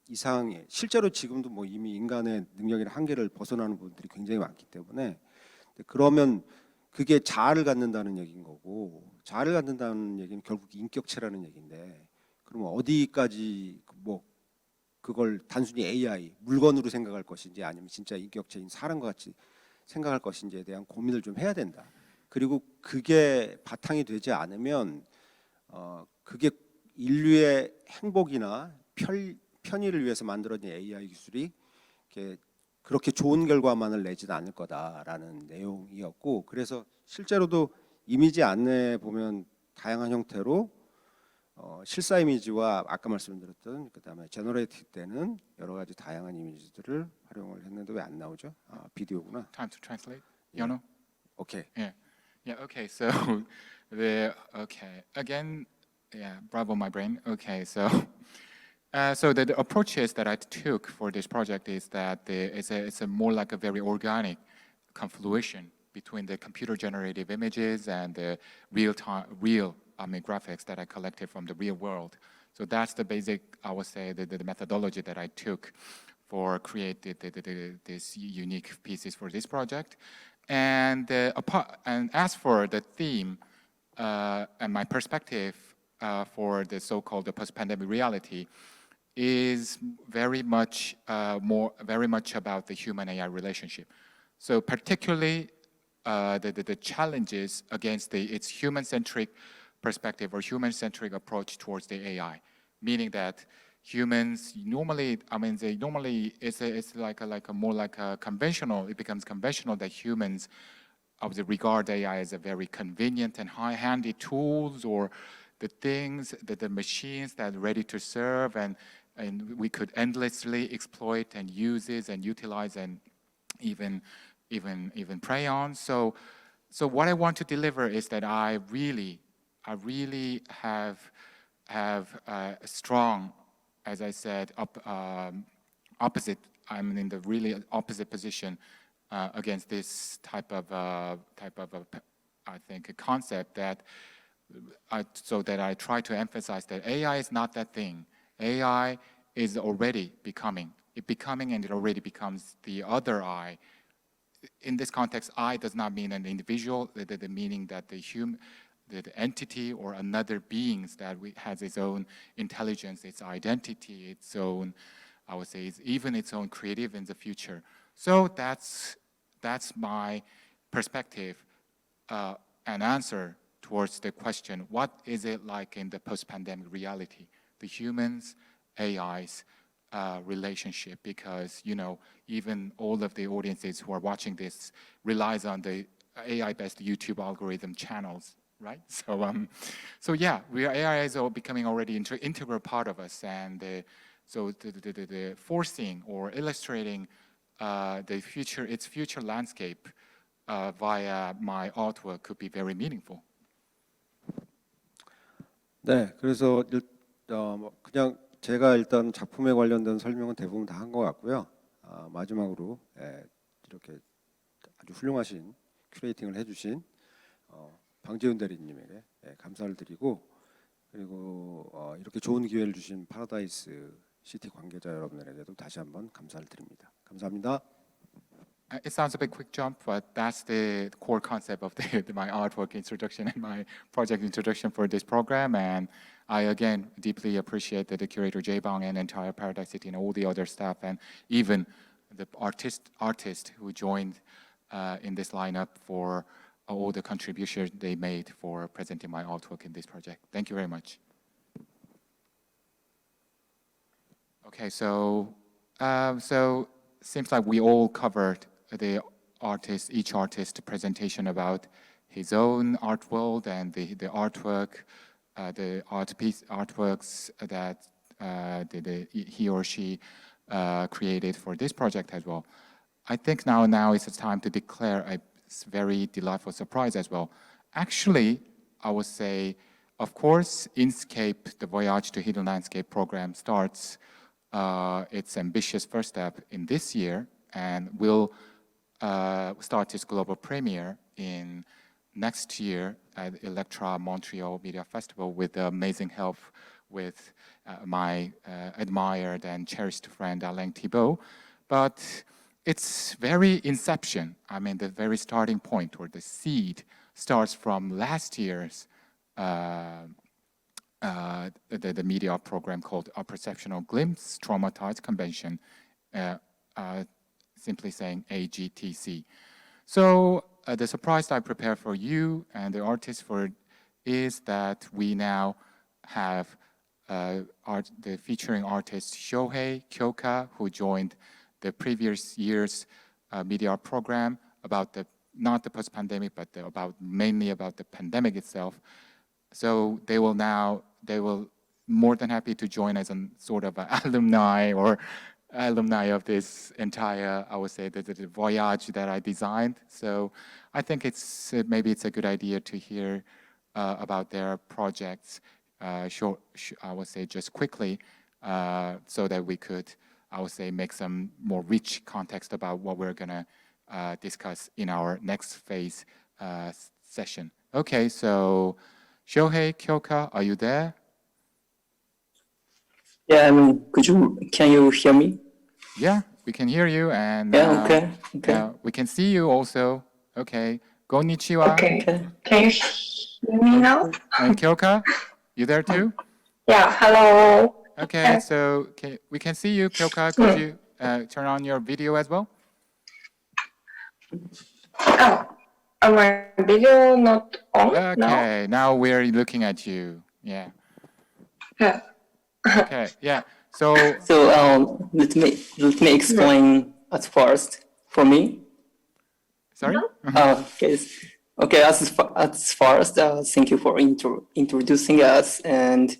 이상의 실제로 지금도 뭐 이미 인간의 능력이나 한계를 벗어나는 부분들이 굉장히 많기 때문에 그러면 그게 자아를 갖는다는 얘기인 거고 자아를 갖는다는 얘기는 결국 인격체라는 얘기인데 그러면 어디까지 뭐 그걸 단순히 AI 물건으로 생각할 것인지 아니면 진짜 인격체인 사람과 같이 생각할 것인지에 대한 고민을 좀 해야 된다. 그리고 그게 바탕이 되지 않으면 그게 인류의 행복이나 편의를 위해서 만들어진 AI 기술이 그렇게 좋은 결과만을 내지는 않을 거다라는 내용이었고 그래서 실제로도 이미지 안내에 보면 다양한 형태로 실사 이미지와 아까 말씀드렸던 그다음에 제너레이티브 때는 여러 가지 다양한 이미지들을 활용을 했는데 왜 안 나오죠? 비디오구나. Time to translate. YEONO. 오케이. Yeah. Okay. So again. Yeah. Bravo, my brain. Okay. So the approaches that I took for this project is that it's a more like a very organic confluation between the computer-generated images and the real graphics that I collected from the real world. So that's the basic, I would say, the methodology that I took for creating these unique pieces for this project. And as for the theme and my perspective for the so-called post-pandemic reality, is very much about the human-AI relationship. So particularly the challenges against its human-centric perspective or human-centric approach towards the AI, meaning that humans normally, it's like a more like a conventional. It becomes conventional that humans regard AI as a very convenient and high-handy tools or the things that the machines that are ready to serve and we could endlessly exploit and use it and utilize and even prey on. So what I want to deliver is that I really have a strong, as I said, opposite. I'm in the really opposite position against this type of I think a concept that I try to emphasize that AI is not that thing. AI is already becoming, and it already becomes the other I. In this context, I does not mean an individual, the meaning that the entity or another beings that has its own intelligence, its identity, its own, I would say, even its own creative in the future. So that's my perspective and answer towards the question, what is it like in the post-pandemic reality? The humans, AI's relationship, because even all of the audiences who are watching this relies on the AI-based YouTube algorithm channels, right? So yeah, AI is all becoming already integral part of us, and so the forcing or illustrating its future landscape via my artwork could be very meaningful. 네, 그래서 그냥 제가 일단 작품에 관련된 설명은 대부분 다 한 것 같고요. 마지막으로 이렇게 아주 훌륭하신 큐레이팅을 해주신 방재훈 대리님에게 감사를 드리고 그리고 이렇게 좋은 기회를 주신 파라다이스 시티 관계자 여러분들에게도 다시 한번 감사를 드립니다. 감사합니다. It sounds a bit quick jump, but that's the core concept of my artwork introduction and my project introduction for this program. And I, again, deeply appreciate that the curator Jae-bang and entire Paradise City and all the other staff, and even the artist who joined in this lineup for all the contributions they made for presenting my artwork in this project. Thank you very much. Okay, so seems like we all covered each artist presentation about his own art world and the artwork, the artworks that he or she created for this project as well. I think now is the time to declare a very delightful surprise as well. Actually, I would say, of course, INSCAPE, the Voyage to Hidden Landscape program, starts its ambitious first step in this year and will start its global premiere in next year at Electra Montreal Media Festival with the amazing help with my admired and cherished friend Alain Thibault. But its very inception, I mean the very starting point or the seed, starts from last year's the media program called A Perceptional Glimpse Traumatized Convention, simply saying AGTC. So the surprise I prepared for you and the artist is that we now have the featuring artist Shohei Kyoka, who joined the previous year's media program about not the post-pandemic, but mainly about the pandemic itself. So they will more than happy to join as a sort of alumni of this entire, I would say, the voyage that I designed. So I think maybe it's a good idea to hear about their projects, I would say just quickly, so that we could, I would say, make some more rich context about what we're gonna discuss in our next phase session. Okay, so Shohei Kyoka, are you there? Yeah, can you hear me? Yeah, we can hear you, and okay. we can see you also. Okay, konnichiwa. Okay, can you hear me now? And Kyoka, you there too? Yeah, hello. Okay, so we can see you, Kyoka. Could you turn on your video as well? Oh, my video not on? Okay, now we're looking at you. Yeah. Yeah. Okay, yeah. So let me explain at first for me. Sorry? Okay, as first, thank you for introducing us. And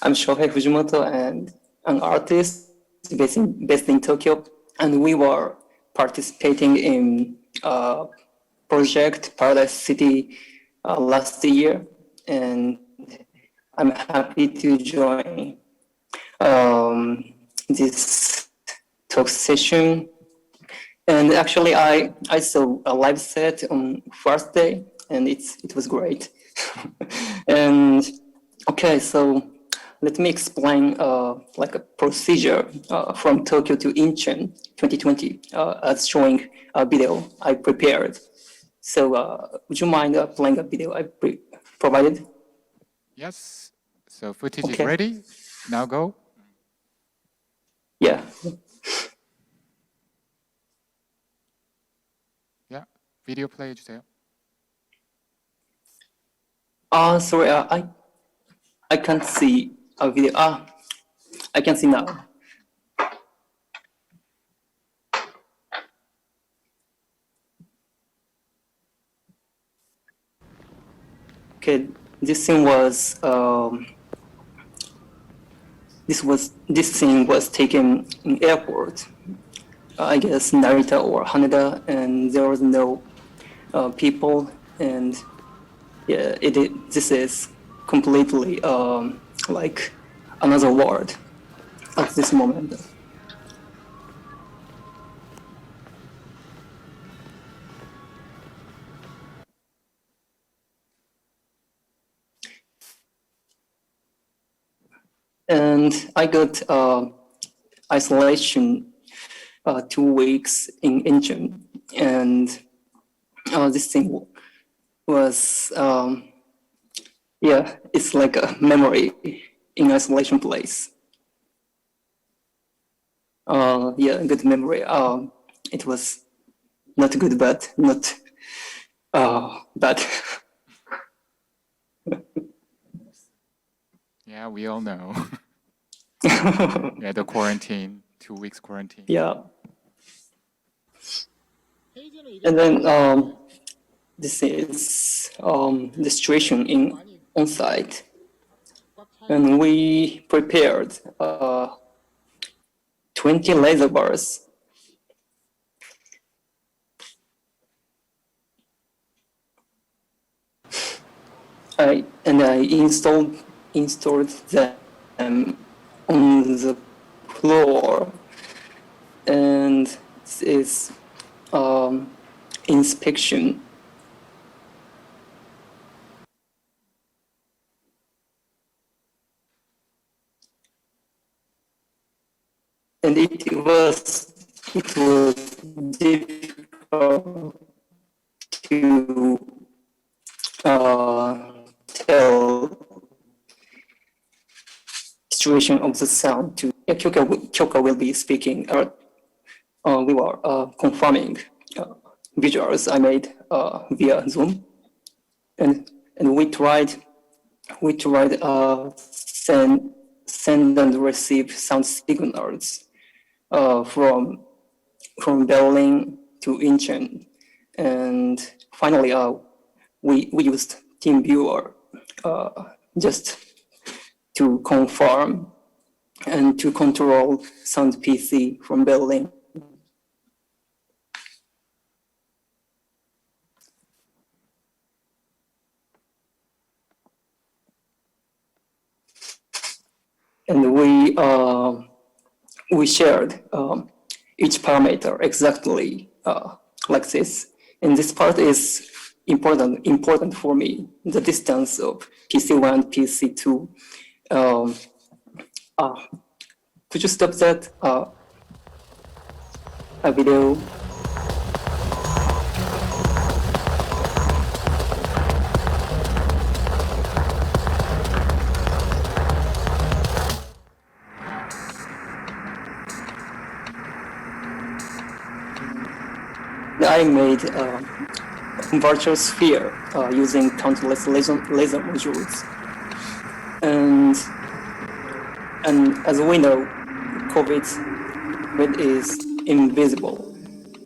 I'm Shohei Fujimoto, and an artist based in Tokyo. And we were participating in project Paradise City last year. And I'm happy to join this talk session. And actually, I saw a live set on first day, and it was great. And okay, so let me explain like a procedure from Tokyo to Incheon 2020 as showing a video I prepared. So would you mind playing a video I provided? Yes. So footage is ready. Now go. Yeah. Yeah. Video play 주세요. Sorry, I can't see a video. I can see now. Okay, this scene was this scene was taken in airport. I guess Narita or Haneda, and there was no people, and yeah, this is completely like another world at this moment. And I got isolation 2 weeks in Incheon and this thing was, yeah, it's like a memory in isolation place. Yeah, good memory. It was not good, but not bad. Yeah, we all know. Yeah, the quarantine, 2 weeks quarantine. Yeah. And then this is the situation in on site, and we prepared 20 laser bars. I installed them on the floor, and this is inspection. And it was difficult to tell situation of the sound to Kyoka will be speaking. We were confirming visuals I made via Zoom, and we tried send and receive sound signals from Berlin to Incheon, and finally we used TeamViewer just to confirm and to control sound PC from Berlin. And we shared each parameter exactly like this. And this part is important for me. The distance of PC1, PC2. Could you stop that video? I made a virtual sphere using countless laser modules. And as we know, COVID is invisible,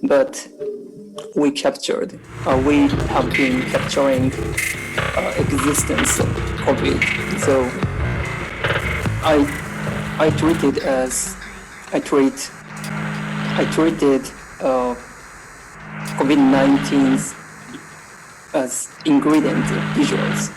but we have been capturing existence of COVID. So I treated COVID-19 as ingredient visuals.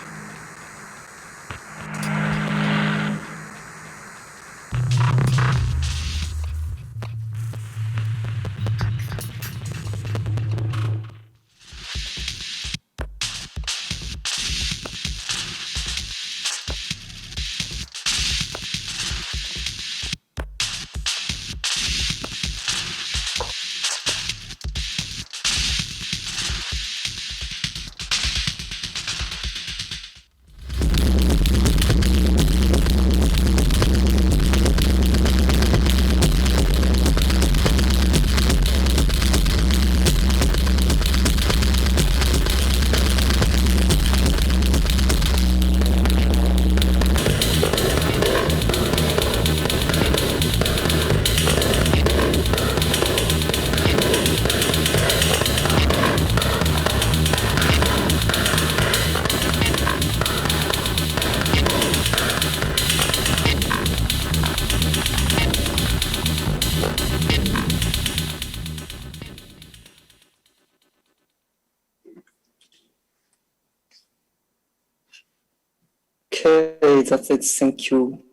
Okay, that's it. Thank you.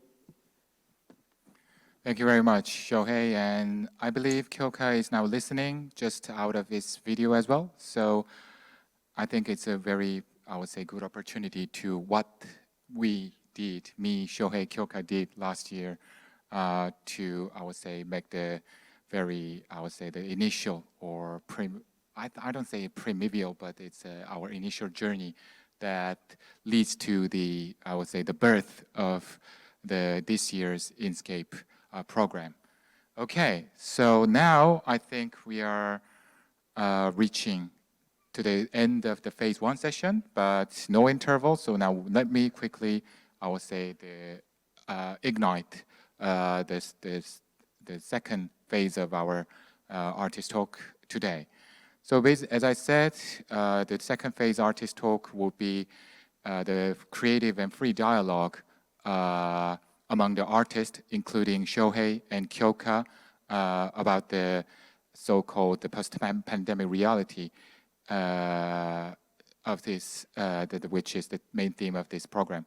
Thank you very much, Shohei. And I believe Kyoka is now listening just out of his video as well. So I think it's a very, I would say, good opportunity to what we did, me, Shohei, Kyoka did last year to, I would say, make the very, I would say, the initial or I don't say primeval, but it's our initial journey that leads to the, I would say, the birth of this year's INSCAPE program. Okay, so now I think we are reaching to the end of the phase 1 session, but no interval. So now let me quickly, I would say, ignite the second phase of our artist talk today. So as I said, the second phase artist talk will be the creative and free dialogue among the artists, including Shohei and Kyoka, about the so-called the post-pandemic reality of this, which is the main theme of this program.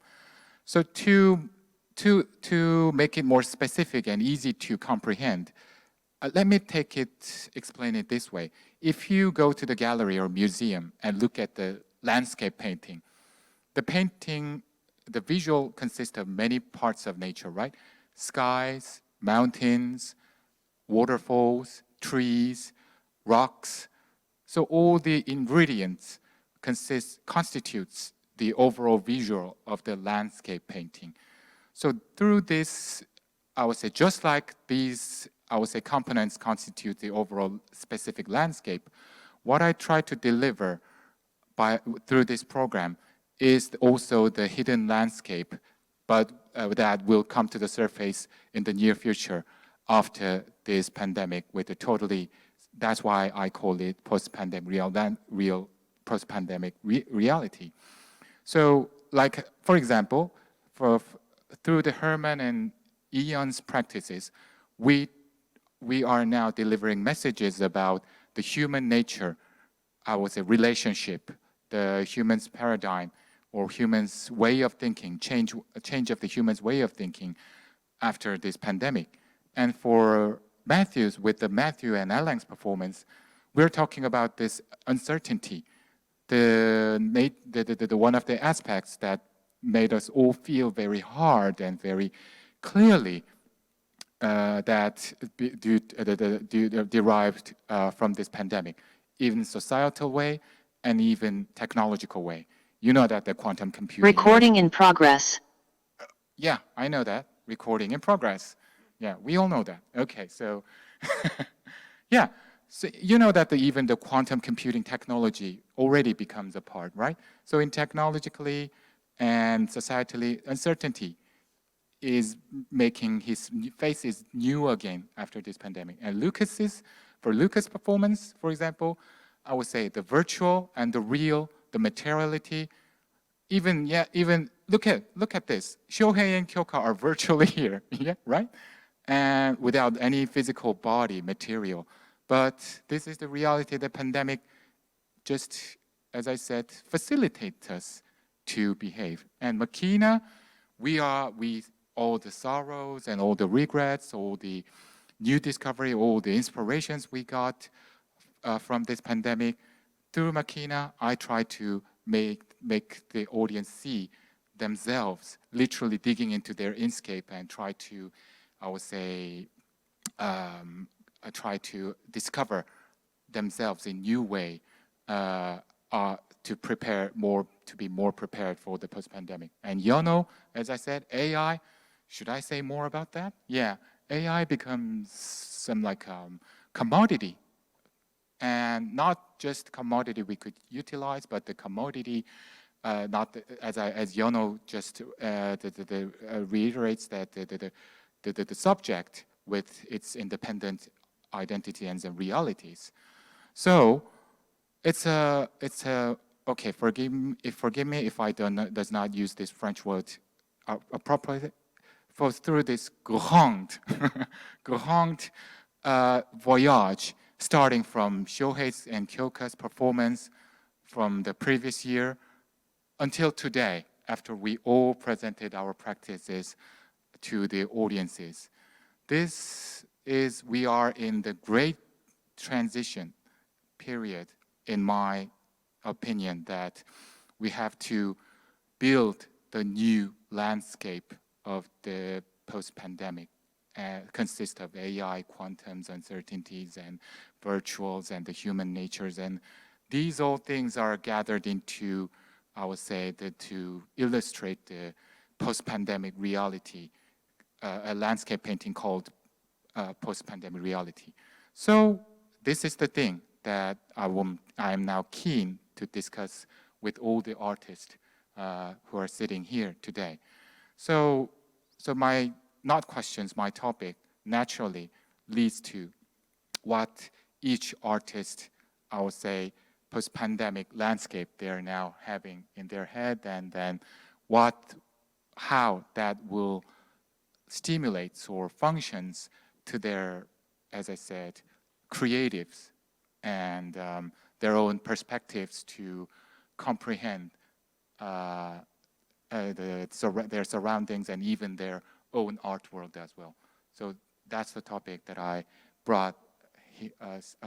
So to make it more specific and easy to comprehend, let me explain it this way. If you go to the gallery or museum and look at the landscape painting, the visual consists of many parts of nature, right? Skies, mountains, waterfalls, trees, rocks. So all the ingredients constitutes the overall visual of the landscape painting. So through this, I would say, just like these, I would say, components constitute the overall specific landscape, what I try to deliver through this program is also the hidden landscape, but that will come to the surface in the near future after this pandemic with a totally, that's why I call it post-pandemic post-pandemic reality. So like, for example, through the Herman and Yiyun's practices, we are now delivering messages about the human nature, I would say relationship, the human's paradigm or human's way of thinking, change of the human's way of thinking after this pandemic. And for Matthews, with the Matthew and Alain's performance, we're talking about this uncertainty, the one of the aspects that made us all feel very hard and very clearly that derived from this pandemic, even societal way and even technological way. You know that the quantum computing. Recording in progress. Yeah, I know that. Recording in progress. Yeah, we all know that. Okay, so yeah, so you know that even the quantum computing technology already becomes a part, right? So in technologically and societally, uncertainty is making his face is new again after this pandemic. And for Lucas' performance, for example, I would say the virtual and the real, the materiality, even look at this. Shohei and Kyoka are virtually here, yeah, right? And without any physical body material. But this is the reality. The pandemic just, as I said, facilitates us to behave. And machìna, all the sorrows and all the regrets, all the new discovery, all the inspirations we got from this pandemic, through machìna, I try to make the audience see themselves literally digging into their INSCAPE and try to, I would say, try to discover themselves in new way to be more prepared for the post-pandemic. And YEONO, as I said, AI, should I say more about that? Yeah, AI becomes some like commodity, and not just commodity we could utilize, but the commodity, as YEONO just reiterates that the subject with its independent identity and the realities. So it's okay. Forgive me if I does not use this French word appropriately. Through this grand voyage, starting from Shohei's and Kyoka's performance from the previous year until today, after we all presented our practices to the audiences. We are in the great transition period, in my opinion, that we have to build the new landscape of the post-pandemic, consists of AI, quantums, uncertainties, and virtuals and the human natures. And these all things are gathered into, I would say, to illustrate the post-pandemic reality, a landscape painting called post-pandemic reality. So this is the thing that I am now keen to discuss with all the artists who are sitting here today. So my, not questions, my topic naturally leads to what each artist, I would say, post-pandemic landscape they're now having in their head, and then how that will stimulate or functions to their, as I said, creatives and their own perspectives to comprehend their surroundings and even their own art world as well. So that's the topic that I brought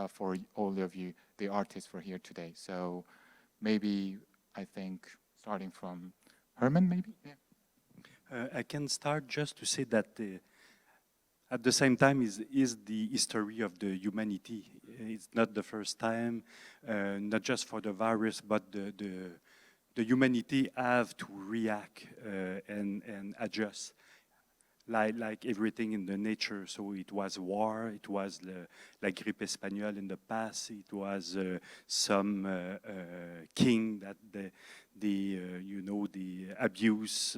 for all of you, the artists, for here today. So maybe, I think, starting from Herman, maybe? Yeah. I can start just to say that at the same time is the history of the humanity. It's not the first time, not just for the virus, but the humanity have to react and adjust, like everything in the nature. So it was war, it was la grippe espagnole in the past, it was some king that the abuse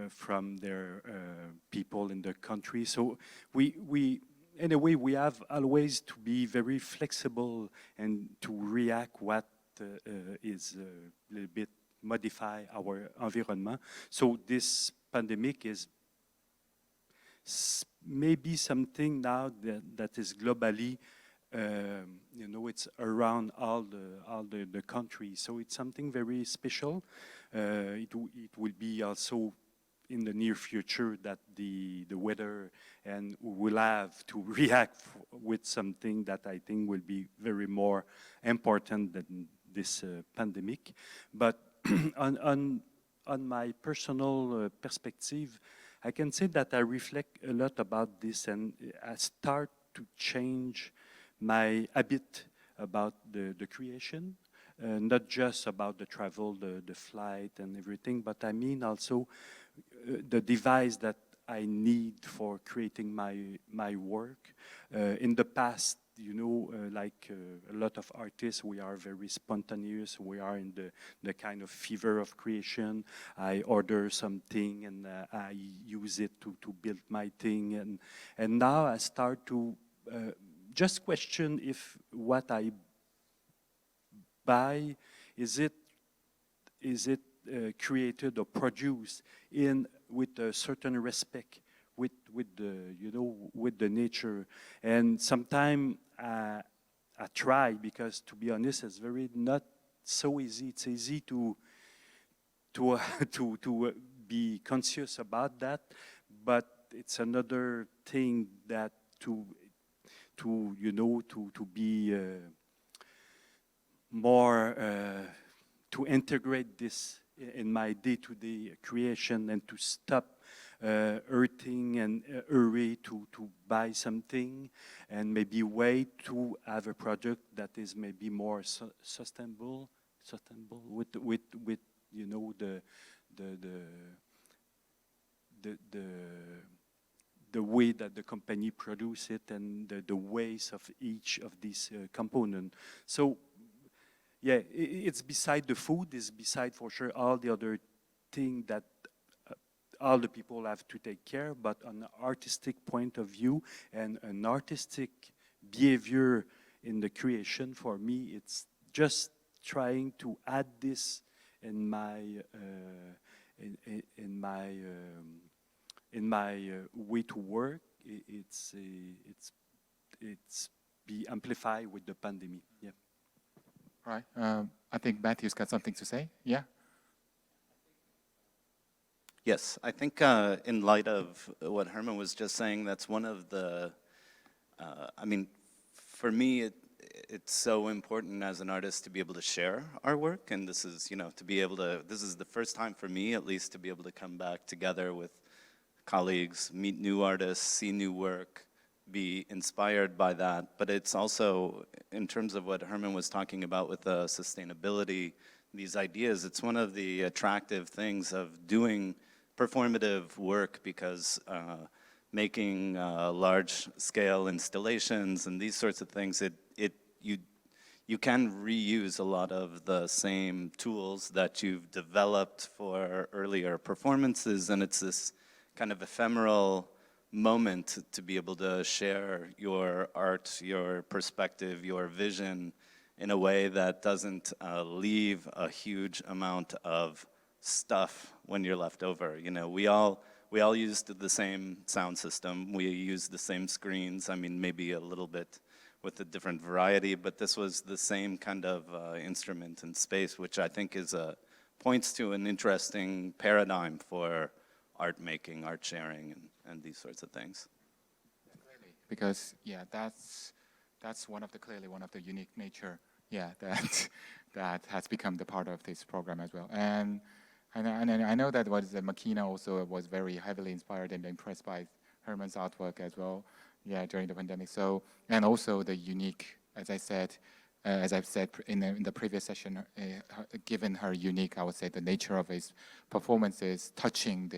from their people in the country. So anyway, we have always to be very flexible and to react what is a little bit modify our environment. So this pandemic is maybe something now that is globally, it's around all the countries. So it's something very special. It will be also in the near future that the weather, and we will have to react with something that I think will be very more important than this pandemic. But on my personal perspective, I can say that I reflect a lot about this, and I start to change my habit about the creation, not just about the travel, the flight and everything, but I mean also the device that I need for creating my work. In the past, like a lot of artists, we are very spontaneous. We are in the kind of fever of creation. I order something and I use it to build my thing. And now I start to just question if what I buy, is it created or produced with a certain respect with the nature. And sometimes I try, because to be honest, it's very not so easy. It's easy to be conscious about that, but it's another thing that to be more to integrate this in my day-to-day creation, and to stop hurting and hurry to buy something, and maybe wait to have a product that is maybe more sustainable with the way that the company produce it, and the ways of each of these components. So yeah, it's beside the food, it's beside for sure all the other things that all the people have to take care, but on an artistic point of view and an artistic behavior in the creation, for me, it's just trying to add this in my way to work. It's be amplified with the pandemic. Yeah. Right. I think Matthew's got something to say. Yeah. Yes, I think in light of what Herman was just saying, that's one of the, for me, it's so important as an artist to be able to share our work, and this is, this is the first time for me, at least, to be able to come back together with colleagues, meet new artists, see new work, be inspired by that. But it's also, in terms of what Herman was talking about with the sustainability, these ideas, it's one of the attractive things of doing performative work, because making large-scale installations and these sorts of things, you can reuse a lot of the same tools that you've developed for earlier performances, and it's this kind of ephemeral moment to be able to share your art, your perspective, your vision in a way that doesn't leave a huge amount of stuff when you're left over. You know, we all used the same sound system, we used the same screens, I mean, maybe a little bit with a different variety, but this was the same kind of instrument and space, which I think is points to an interesting paradigm for art making, art sharing, and these sorts of things. Because yeah, that's clearly one of the unique nature, yeah, that has become the part of this program as well. And I know that the machìna also was very heavily inspired and impressed by Herman's artwork as well. Yeah, during the pandemic. So, and also the unique, as I've said in the previous session, given her unique, I would say, the nature of his performances, touching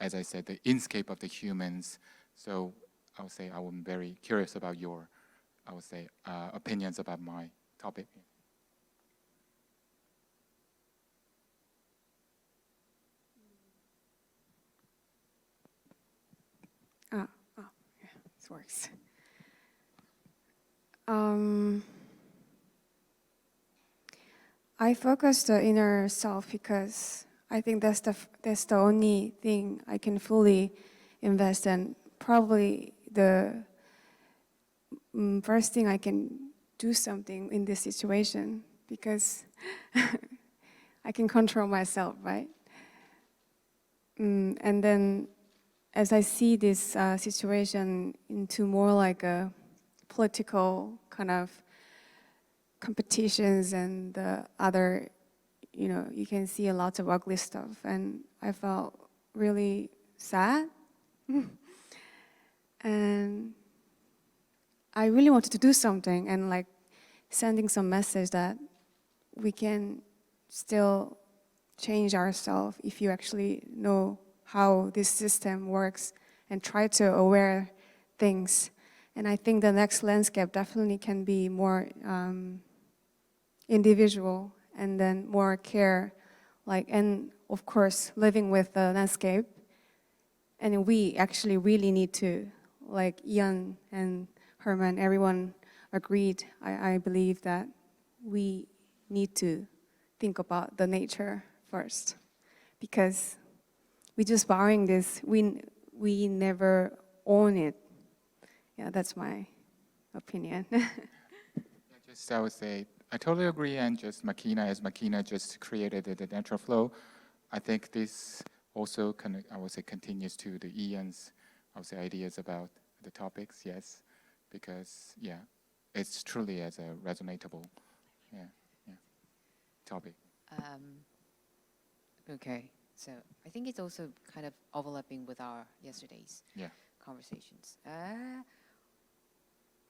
as I said, the INSCAPE of the humans. So I would say I'm very curious about your, I would say, opinions about my topic. Works. I focus the inner self because I think that's the only thing I can fully invest in. Probably the first thing I can do something in this situation, because I can control myself, right? And then as I see this situation into more like a political kind of competitions and other, you know, you can see a lot of ugly stuff, and I felt really sad. And I really wanted to do something and like sending some message that we can still change ourselves if you actually know how this system works and try to aware things. And I think the next landscape definitely can be more individual and then more care, like, and of course living with the landscape. And we actually really need to, like Yiyun and Herman, everyone agreed, I believe that we need to think about the nature first, because we just borrowing this, we never own it. Yeah, that's my opinion. I would say, I totally agree, and just machìna just created the natural flow. I think this also, I would say, continues to the Yiyun's, I would say, ideas about the topics, yes, because, yeah, it's truly as a resonatable, topic. Okay. So I think it's also kind of overlapping with our yesterday's conversations.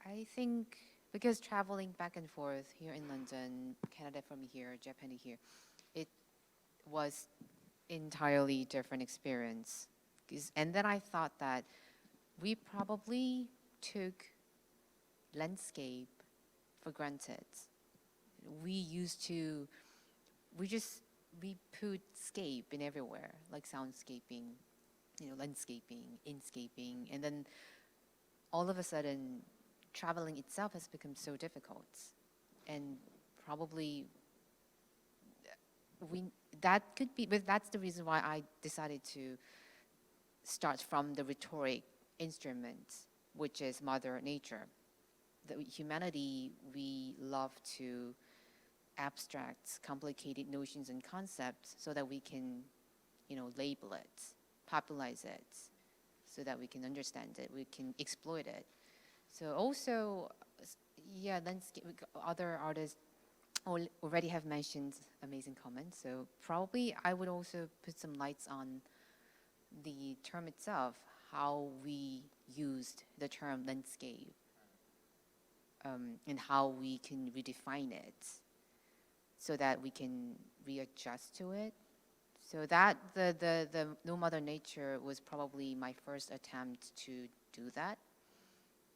I think because traveling back and forth here in London, Canada from here, Japan to here, it was entirely different experience. And then I thought that we probably took landscape for granted. We put scape in everywhere, like soundscaping, you know, landscaping, INSCAPing, and then all of a sudden, traveling itself has become so difficult. And probably that could be, but that's the reason why I decided to start from the rhetoric instrument, which is Mother Nature. The humanity, we love to abstract, complicated notions and concepts so that we can, you know, label it, popularize it, so that we can understand it, we can exploit it. So also, yeah, landscape, other artists already have mentioned amazing comments. So probably I would also put some lights on the term itself, how we used the term landscape and how we can redefine it so that we can readjust to it. So that the No Mother Nature was probably my first attempt to do that.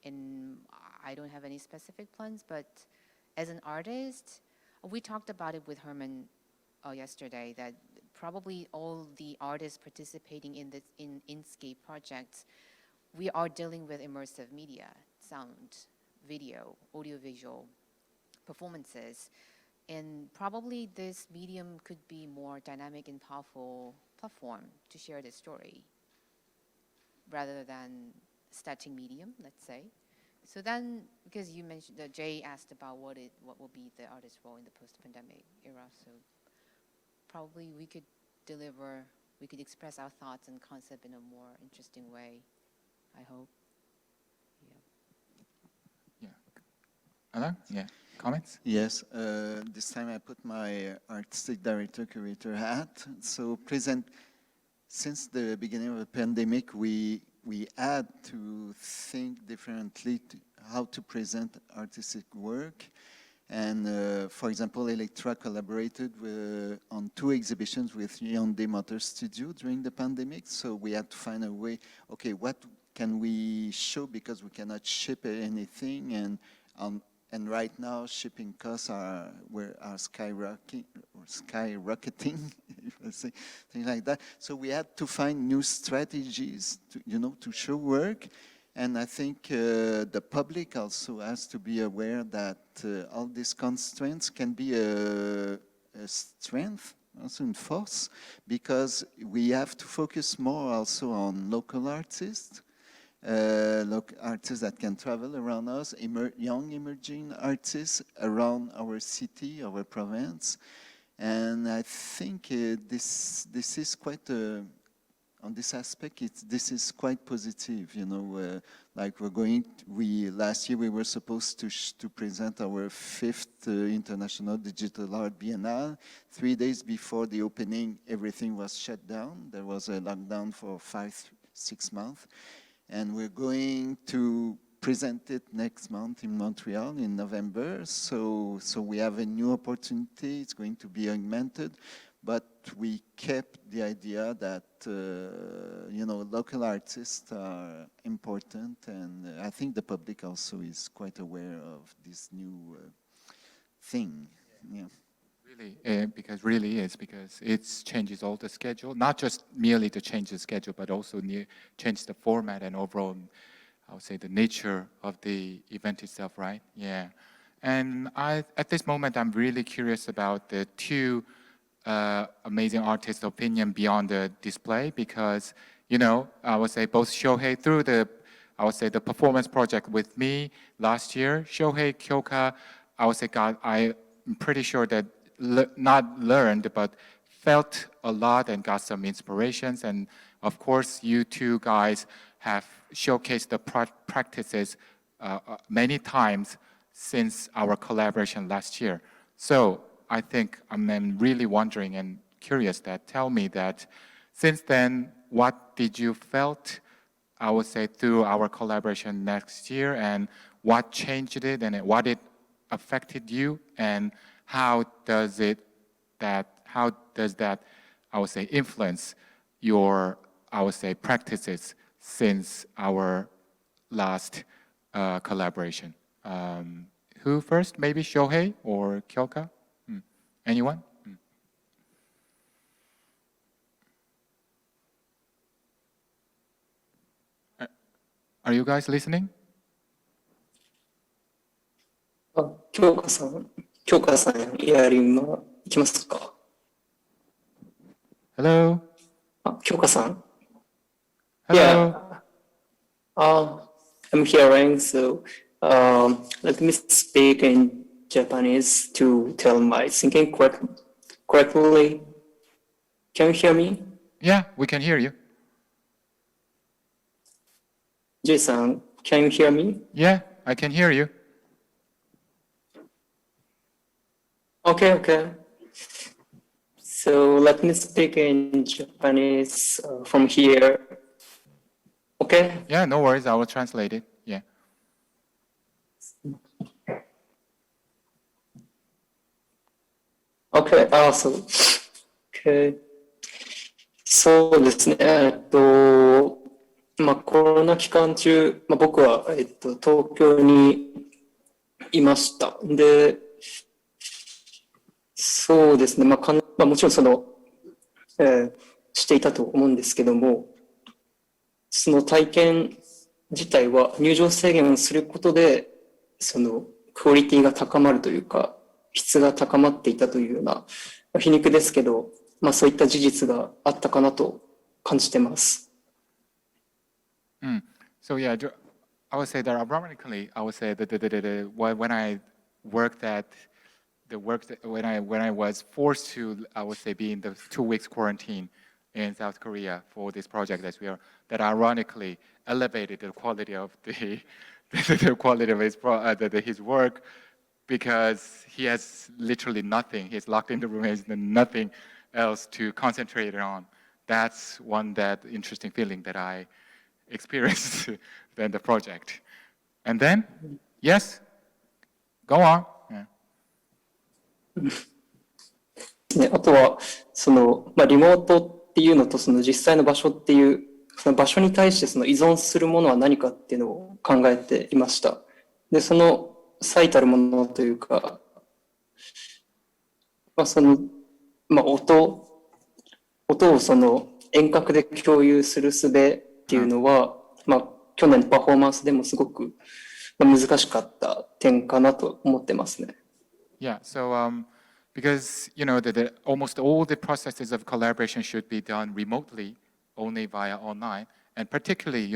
And I don't have any specific plans, but as an artist, we talked about it with Herman yesterday, that probably all the artists participating in INSCAPE projects, we are dealing with immersive media, sound, video, audiovisual performances. And probably this medium could be more dynamic and powerful platform to share the story rather than static medium, let's say. So then, because you mentioned that Jay asked about what will be the artist's role in the post-pandemic era, so probably we could express our thoughts and concept in a more interesting way, I hope. Yeah. Alain? Yeah. Comments? Yes, this time I put my artistic director, curator hat. So since the beginning of the pandemic, we had to think differently how to present artistic work. And for example, Electra collaborated on 2 exhibitions with Hyundai Motor Studio during the pandemic. So we had to find a way, okay, what can we show, because we cannot ship anything, and right now shipping costs are skyrocketing, if I say things like that. So we had to find new strategies to show work. And I think the public also has to be aware that all these constraints can be a strength, also in force, because we have to focus more also on local artists, artists that can travel around us, young emerging artists around our city, our province. And I think this is quite on this aspect, this is quite positive, like last year we were supposed to present our 5th International Digital Art Biennale. 3 days before the opening, everything was shut down. There was a lockdown for 5-6 months. And we're going to present it next month in Montreal in November. So we have a new opportunity. It's going to be augmented. But we kept the idea that, local artists are important, and I think the public also is quite aware of this new thing. Yeah. Really, because it changes all the schedule, not just merely to change the schedule, but also change the format and overall, I would say, the nature of the event itself, right? Yeah. And at this moment, I'm really curious about the 2 amazing artists' opinion beyond the display, because, I would say both Shohei through the performance project with me last year, Shohei, Kyoka, I would say, I'm pretty sure that not learned, but felt a lot and got some inspirations. And of course, you 2 guys have showcased the practices many times since our collaboration last year. So I think I'm really wondering and curious that tell me that since then, what did you felt, I would say, through our collaboration next year, and what changed it, and what it affected you, and how does that, I would say, influence your, I would say, practices since our last collaboration? Who first? Maybe Shohei or Kyoka? Anyone? Are you guys listening? 京香さん、やりますか？ Hello? 京香さん Hello? Yeah. I'm hearing, so let me speak in Japanese to tell my thinking correctly. Can you hear me? Yeah, we can hear you. Jay-san, can you hear me? Yeah, I can hear you. Okay. So let me speak in Japanese from here. Okay. Yeah, no worries. I will translate it. Yeah. Okay, awesome. Okay. そうですね。コロナ期間中、僕は、東京にいました。で、そうですね。もちろんしていたと思うんですけども、その体験自体は入場制限をすることで、クオリティが高まるというか、質が高まっていたというような、皮肉ですけど、そういった事実があったかなと感じてます。So yeah, I would say that ironically, I would say that when I worked at when I was forced to, I would say, be in the 2 weeks quarantine in South Korea for this project that ironically elevated the quality of the quality of his work, because he has literally nothing. He's locked in the room. He has nothing else to concentrate on. That's that interesting feeling that I experienced in the project. And then, yes, go on. Yeah. あとは、リモートっていうのと、実際の場所っていう、その場所に対して依存するものは何かっていうのを考えていました。で、最たるものというか、音を遠隔で共有する術っていうのは、去年のパフォーマンスでもすごく難しかった点かなと思ってますね。Yeah, so because almost all the processes of collaboration should be done remotely, only via online, and particularly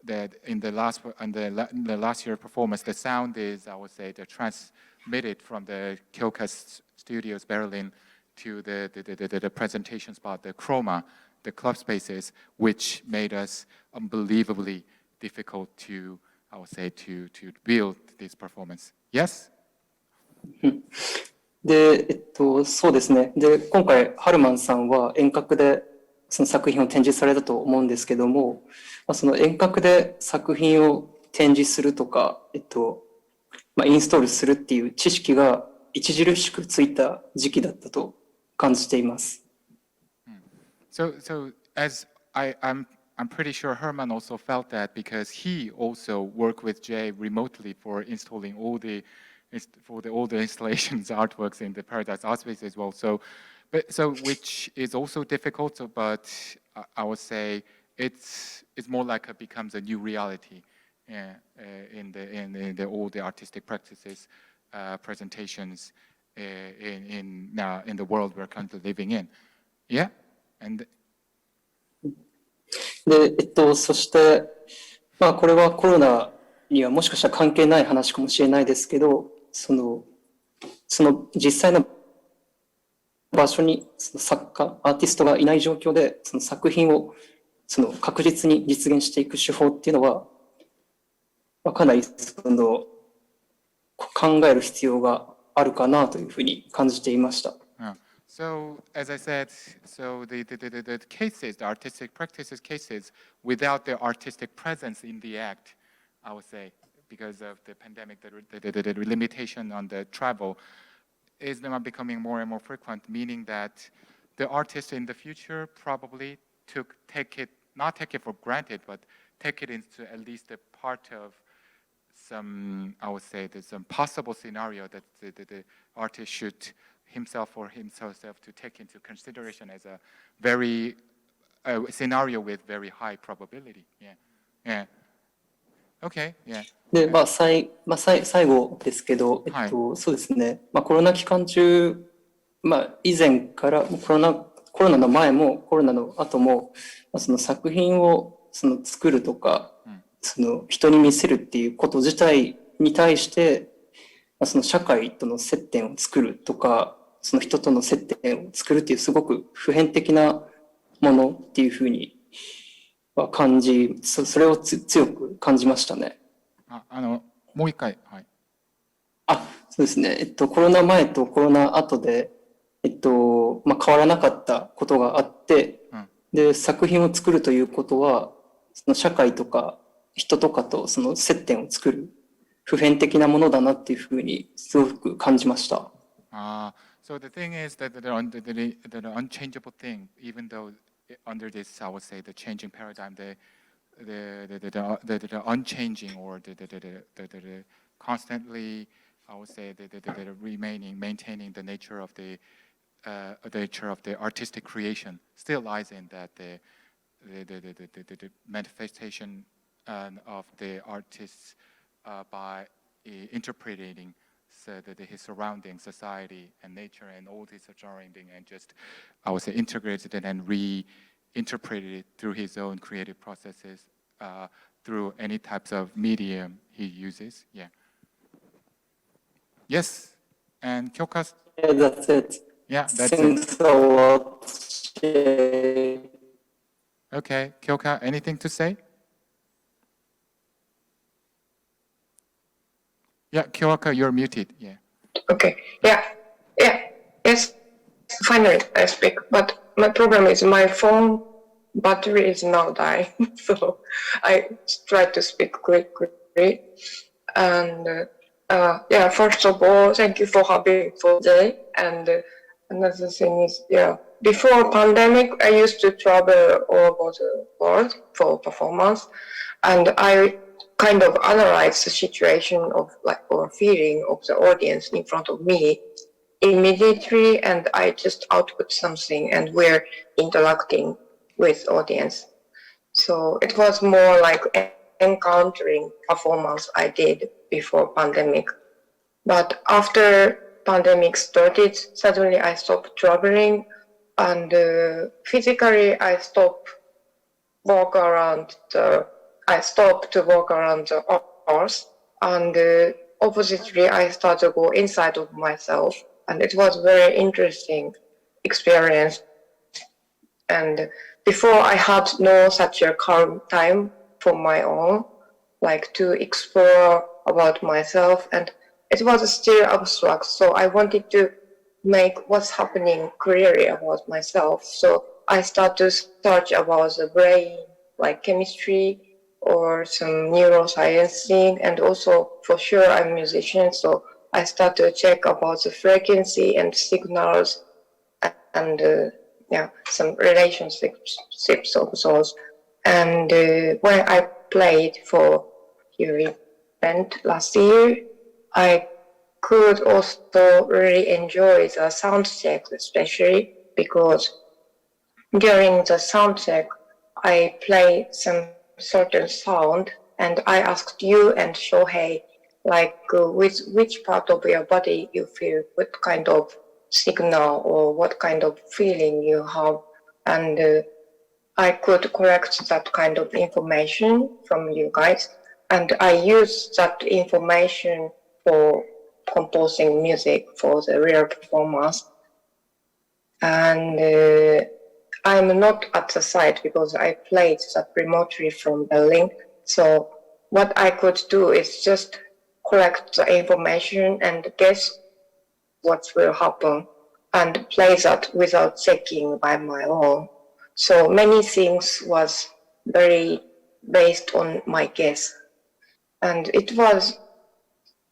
that in the last year performance, the sound is, I would say, transmitted from the Kyoka Studios Berlin to the presentation spot, the Chroma, the club spaces, which made us unbelievably difficult to, I would say, to build this performance. Yes? で、そうですね。で、今回、ハルマンさんは遠隔でその作品を展示されたと思うんですけども、その遠隔で作品を展示するとか、インストールするっていう知識が著しくついた時期だったと感じています。So as I'm pretty sure Herman also felt that, because he also worked with Jay remotely for installing all the installations, artworks in the Paradise Art Space as well. So which is also difficult. But I would say it's more like it becomes a new reality in all the artistic practices, presentations in the world we're currently living in. Yeah, and. で、そして、これはコロナにはもしかしたら関係ない話かもしれないですけど、その実際の場所に作家、アーティストがいない状況で、その作品を確実に実現していく手法っていうのは、かなり考える必要があるかなというふうに感じていました。So, as I said, so the cases, the artistic practices cases, without the artistic presence in the act, I would say, because of the pandemic, the limitation on the travel is now becoming more and more frequent, meaning that the artists in the future probably not take it for granted, but take it into at least a part of some, I would say, there's some possible scenario that the artist should himself or himself to take into consideration as a very scenario with very high probability. Yeah. Okay. Yeah. で、最後ですけど、そうですね。コロナ期間中、以前からコロナの前もコロナの後も、その作品を作るとか、人に見せるっていうこと自体に対して、その社会との接点を作るとか、その人との接点を作るっていうすごく普遍的なものっていうふうにそれを強く感じましたね。もう一回。はい。そうですね。コロナ前とコロナ後で、変わらなかったことがあって、で、作品を作るということは、その社会とか人とかとその接点を作る普遍的なものだなっていうふうにすごく感じました。So the thing is that the unchangeable thing, even though under this, I would say the changing paradigm, the unchanging or the constantly, I would say the remaining, maintaining the nature of the artistic creation still lies in that the manifestation of the artists by interpreting his surrounding society and nature and all this surrounding, and just, I would say, integrated it and reinterpreted it through his own creative processes, through any types of medium he uses. Yeah. Yes. And Kyoka. Yeah, that's it. Yeah, that's Thanks it. a lot, Jay. Okay, Kyoka, anything to say? Yeah, Kyoka, you're muted. Yeah. Okay. Yeah. Yes. Finally, I speak. But my problem is my phone battery is now dying, so I try to speak quickly. And first of all, thank you for having for Jay. And another thing is, before pandemic, I used to travel all over the world for performance, and I kind of analyze the situation of or feeling of the audience in front of me immediately, and I just output something, and we're interacting with audience. So it was more like encountering performance I did before pandemic. But after pandemic started, suddenly I stopped traveling, and physically I stopped to walk around the earth, and oppositely I started to go inside of myself, and it was very interesting experience. And before I had no such a calm time for my own, like to explore about myself, and it was still abstract, so I wanted to make what's happening clearly about myself. So I started to search about the brain, like chemistry or some neuroscience thing, and also for sure I'm a musician, so I started to check about the frequency and signals and some relationships of those. And when I played for your event last year, I could also really enjoy the sound check, especially because during the sound check, I played some certain sound, and I asked you and Shohei, with which part of your body you feel, what kind of signal or what kind of feeling you have, and I could collect that kind of information from you guys, and I use that information for composing music for the real performance. And I'm not at the site because I played that remotely from Berlin. So what I could do is just collect the information and guess what will happen and play that without checking by my own. So many things was very based on my guess. And it was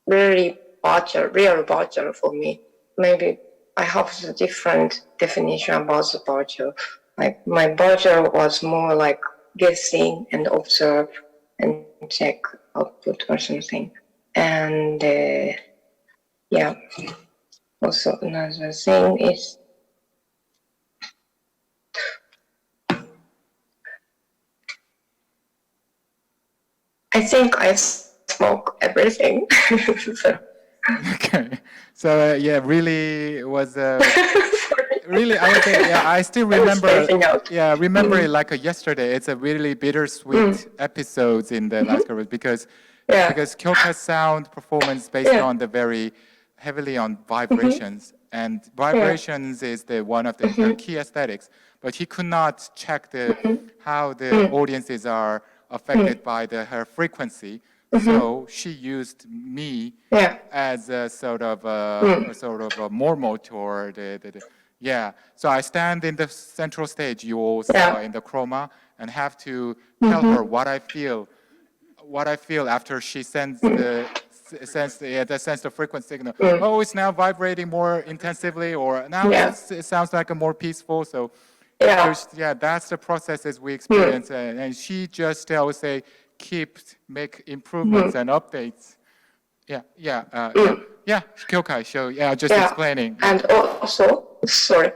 really real virtual for me. Maybe I have a different definition about the virtual. Like my virtual was more like guessing and observe and check output or something. And also another thing is I think I smoke everything. Okay. So really was really, I would say, I still remember. Remember it like yesterday. It's a really bittersweet episodes in the last course because Kyoka's sound performance based on the very heavily on vibrations, and vibrations is the one of the key aesthetics. But he could not check how the audiences are affected by her frequency. So she used me as a sort of a more motor, Yeah, so I stand in the central stage you all saw in the chroma and have to tell her what I feel after she sends the frequent signal. Oh, it's now vibrating more intensively, or now it sounds like a more peaceful. So that's the processes we experience, and she just I would say make improvements and updates. Kyokai, so just explaining. And also, sorry,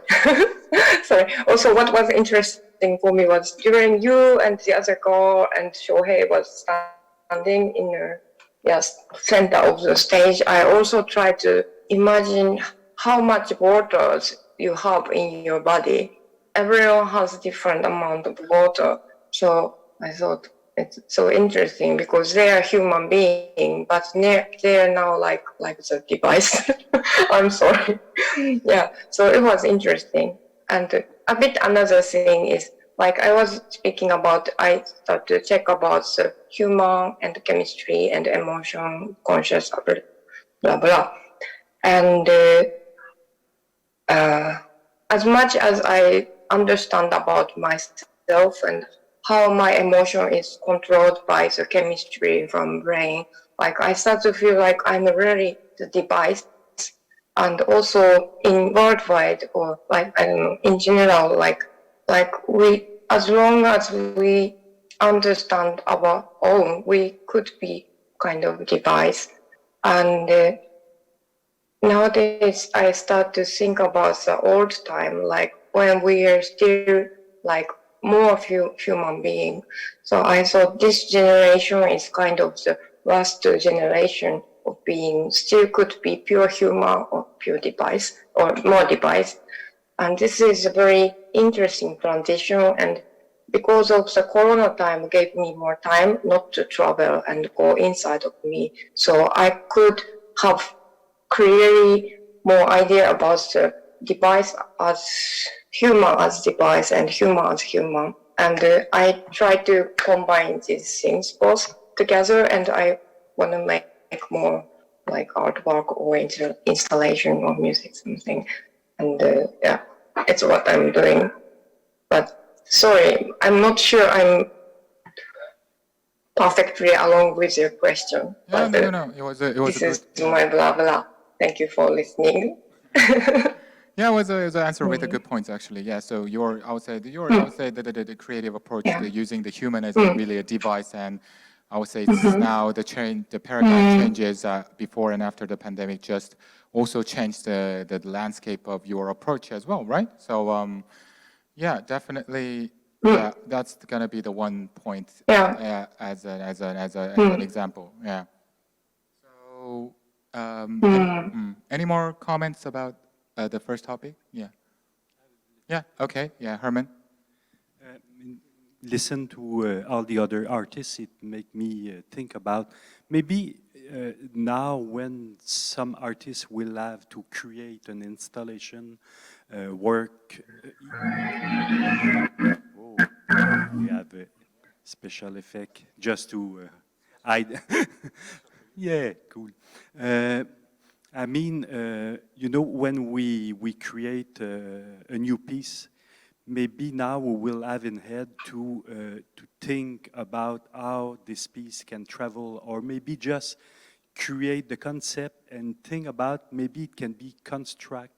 Also, what was interesting for me was during you and the other girl and Shohei was standing in the center of the stage. I also tried to imagine how much water you have in your body. Everyone has different amount of water, so I thought it's so interesting because they are human being, but they are now like the device. I'm sorry. So it was interesting. And a bit another thing is, like I was speaking about, I started to check about the human and chemistry and emotion, conscious, blah, blah. And as much as I understand about myself and how my emotion is controlled by the chemistry from brain, like I start to feel like I'm really the device. And also in worldwide, or like, I don't know, in general, like we, as long as we understand our own, we could be kind of device. And nowadays I start to think about the old time, like when we are still like more human being. So I thought this generation is kind of the last generation of being, still could be pure human or pure device or more device. And this is a very interesting transition, and because of the corona time gave me more time not to travel and go inside of me. So I could have clearly more idea about the device as human as device and human as human. And I try to combine these things both together, and I want to make more like artwork or installation or music something. And it's what I'm doing. But sorry, I'm not sure I'm perfectly along with your question. No. It was this is my blah blah. Thank you for listening. Yeah, it was an answer with the good points actually. Yeah, so I would say the creative approach, using the human as really a device, and I would say it's now the paradigm changes before and after the pandemic just also changed the landscape of your approach as well, right? So definitely. Yeah, that's gonna be the one point as an example. Yeah. So, any more comments about the first topic? Yeah. Yeah. Okay. Yeah, Herman. Listen to all the other artists, it make me think about maybe now when some artists will have to create an installation work. We have a special effect just to hide. Yeah, cool. I mean, you know, when we create a new piece, maybe now we will have in head to think about how this piece can travel, or maybe just create the concept and think about maybe it can be construct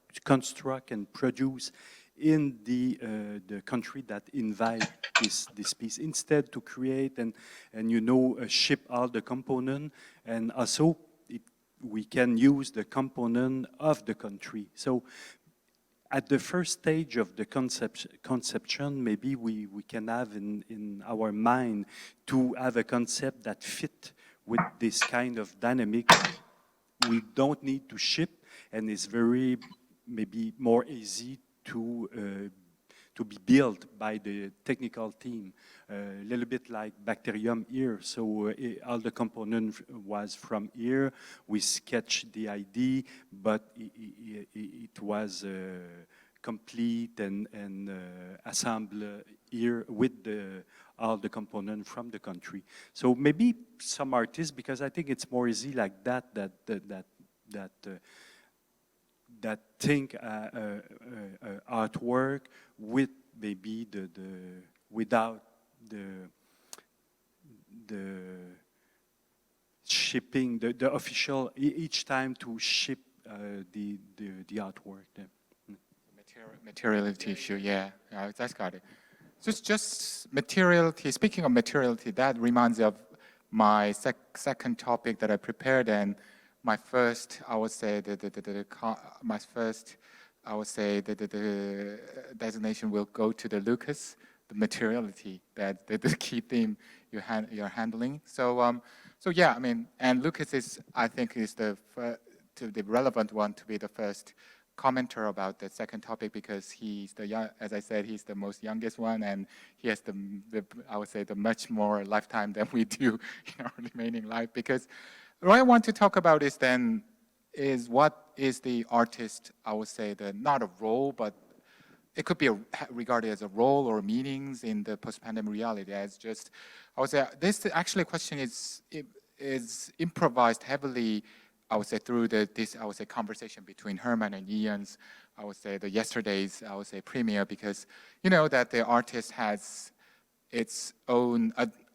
and produce in the country that invite this piece, instead to create and you know ship all the component, and also we can use the component of the country. So at the first stage of the conception, maybe we can have in our mind to have a concept that fit with this kind of dynamic. We don't need to ship, and it's very maybe more easy to be built by the technical team, a little bit like Bacterium here. So all the component was from here. We sketched the idea, but it was complete and assembled here with all the component from the country. So maybe some artists, because I think it's more easy like that that think artwork with maybe without the shipping, the official, each time to ship the artwork. Materiality issue, yeah, that's got it. So it's just materiality. Speaking of materiality, that reminds me of my second topic that I prepared, and my first, I would say, the designation will go to the Lucas, the materiality, that the key theme you're handling. So yeah, I mean, and Lucas is, I think, is the relevant one to be the first commenter about the second topic, because he's as I said, he's the most youngest one, and he has I would say, the much more lifetime than we do in our remaining life. Because what I want to talk about is what is the artist, I would say, not a role, but it could be regarded as a role or meanings in the post-pandemic reality. As just, I would say, this actually question is improvised heavily, I would say, through this conversation between Herman and Yiyun's, I would say, yesterday's, I would say, premiere, because you know that the artist has its own,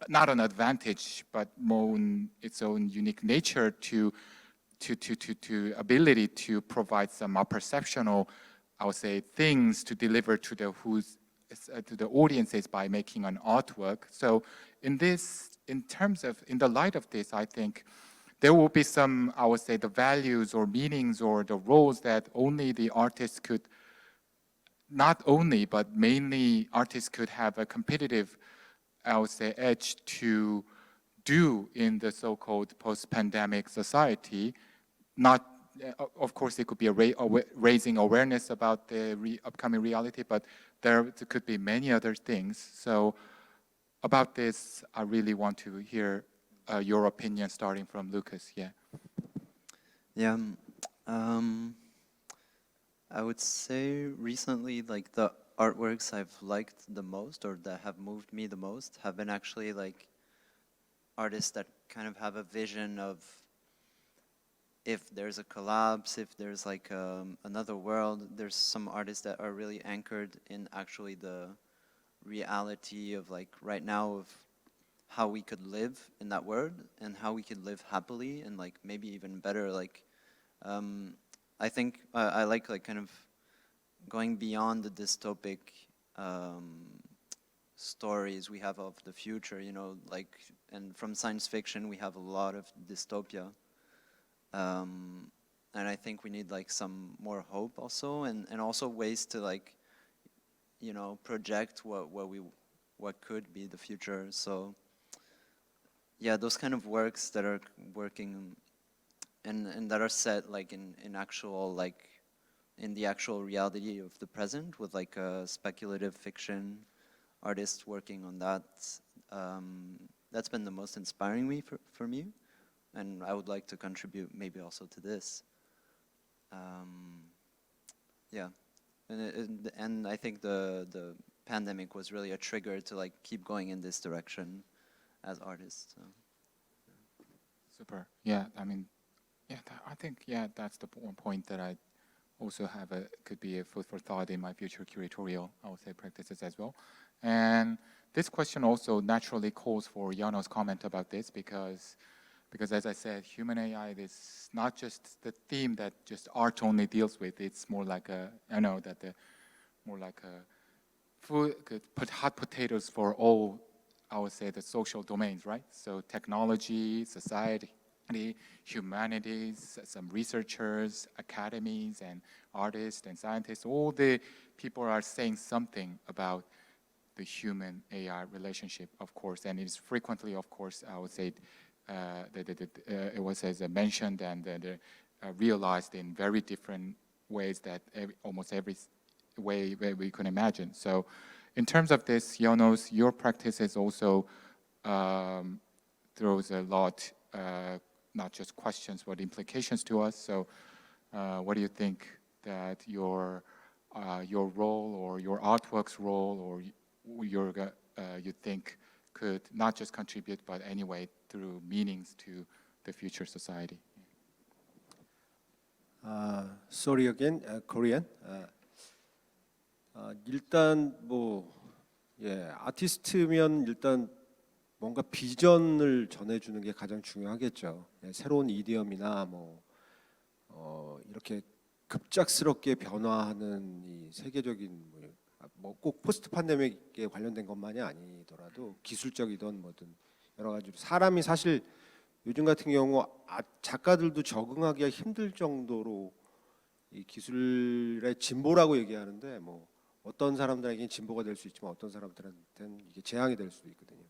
not an advantage, but its own unique nature to ability to provide some perceptional, I would say, things to deliver to the audiences by making an artwork. So in the light of this, I think there will be some, I would say, the values or meanings or the roles that only the artist could, not only, but mainly artists could have a competitive, I would say, edge to do in the so-called post-pandemic society. Not, of course, it could be raising awareness about the upcoming reality, but there could be many other things. So about this, I really want to hear your opinion, starting from Lucas. Yeah. Yeah. I would say recently, like, the artworks I've liked the most, or that have moved me the most, have been actually like artists that kind of have a vision of, if there's a collapse, if there's like another world, there's some artists that are really anchored in actually the reality of, like, right now, of how we could live in that world and how we could live happily and, like, maybe even better. Like, I think I like kind of going beyond the dystopic stories we have of the future, you know, like, and from science fiction we have a lot of dystopia. And I think we need, like, some more hope also, and also ways to, like, you know, project what could be the future. So yeah, those kind of works that are working and that are set, like, in actual, like, in the actual reality of the present, with, like, a speculative fiction artist working on that. That's been the most inspiring for me, and I would like to contribute maybe also to this. Yeah, and I think the pandemic was really a trigger to, like, keep going in this direction as artists. So. Super. Yeah, I mean, yeah, I think, yeah, that's the one point that I also have could be a food for thought in my future curatorial, I would say, practices as well. And this question also naturally calls for YEONO's comment about this, because as I said, human AI is not just the theme that just art only deals with. It's more like more like a food, could put hot potatoes for all, I would say, the social domains, right? So technology, society, humanities, some researchers, academies, and artists and scientists, all the people are saying something about the human AI relationship, of course, and it's frequently, of course, I would say, it was as mentioned and realized in very different ways that almost every way we can imagine. So in terms of this, YEONO's, your practice is also throws a lot, not just questions, but implications to us. So what do you think that your role or your artwork's role or you think could not just contribute, but anyway, through meanings to the future society? Sorry again, Korean. 일단 뭐 아티스트면 일단 뭔가 비전을 전해주는 게 가장 중요하겠죠. 새로운 이디엄이나 이렇게 급작스럽게 변화하는 이 세계적인 뭐 꼭 포스트 팬데믹에 관련된 것만이 아니더라도 기술적이든 뭐든 여러 가지로 사람이 사실 요즘 같은 경우 작가들도 적응하기가 힘들 정도로 이 기술의 진보라고 얘기하는데 뭐 어떤 사람들에게는 진보가 될 수 있지만 어떤 사람들한테는 이게 재앙이 될 수도 있거든요.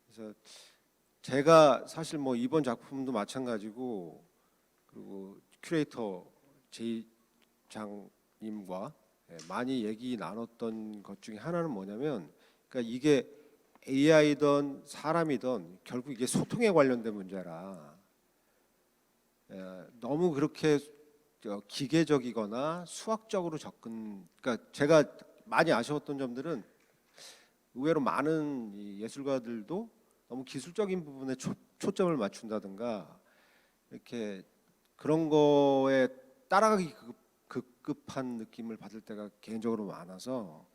그래서 제가 사실 뭐 이번 작품도 마찬가지고 그리고 큐레이터 제이장님과 많이 얘기 나눴던 것 중에 하나는 뭐냐면 그러니까 이게 AI든 사람이든 결국 이게 소통에 관련된 문제라 너무 그렇게 기계적이거나 수학적으로 접근 그러니까 제가 많이 아쉬웠던 점들은 의외로 많은 예술가들도 너무 기술적인 부분에 초점을 맞춘다든가 이렇게 그런 거에 따라가기 급급한 느낌을 받을 때가 개인적으로 많아서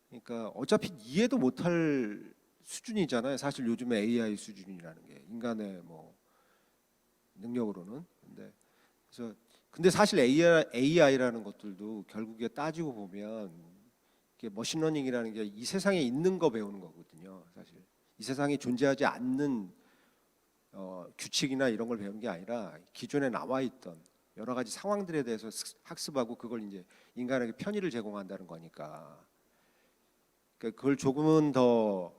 그러니까 어차피 이해도 못할 수준이잖아요. 사실 요즘에 AI 수준이라는 게 인간의 뭐 능력으로는 근데 사실 AI라는 것들도 결국에 따지고 보면 이게 머신러닝이라는 게 이 세상에 있는 거 배우는 거거든요. 사실 이 세상에 존재하지 않는 규칙이나 이런 걸 배우는 게 아니라 기존에 나와 있던 여러 가지 상황들에 대해서 학습하고 그걸 이제 인간에게 편의를 제공한다는 거니까 그러니까 그걸 조금은 더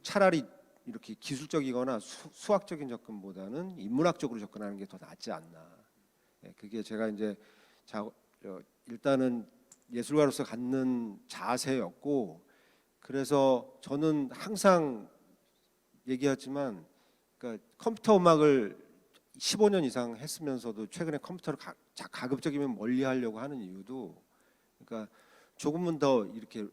차라리 이렇게 기술적이거나 수학적인 접근보다는 인문학적으로 접근하는 게 더 낫지 않나. 그게 제가 이제 일단은 예술가로서 갖는 자세였고 그래서 저는 항상 얘기하지만 그러니까 컴퓨터 음악을 15년 이상 했으면서도 최근에 컴퓨터를 가급적이면 멀리 하려고 하는 이유도 그러니까 조금은 더 이렇게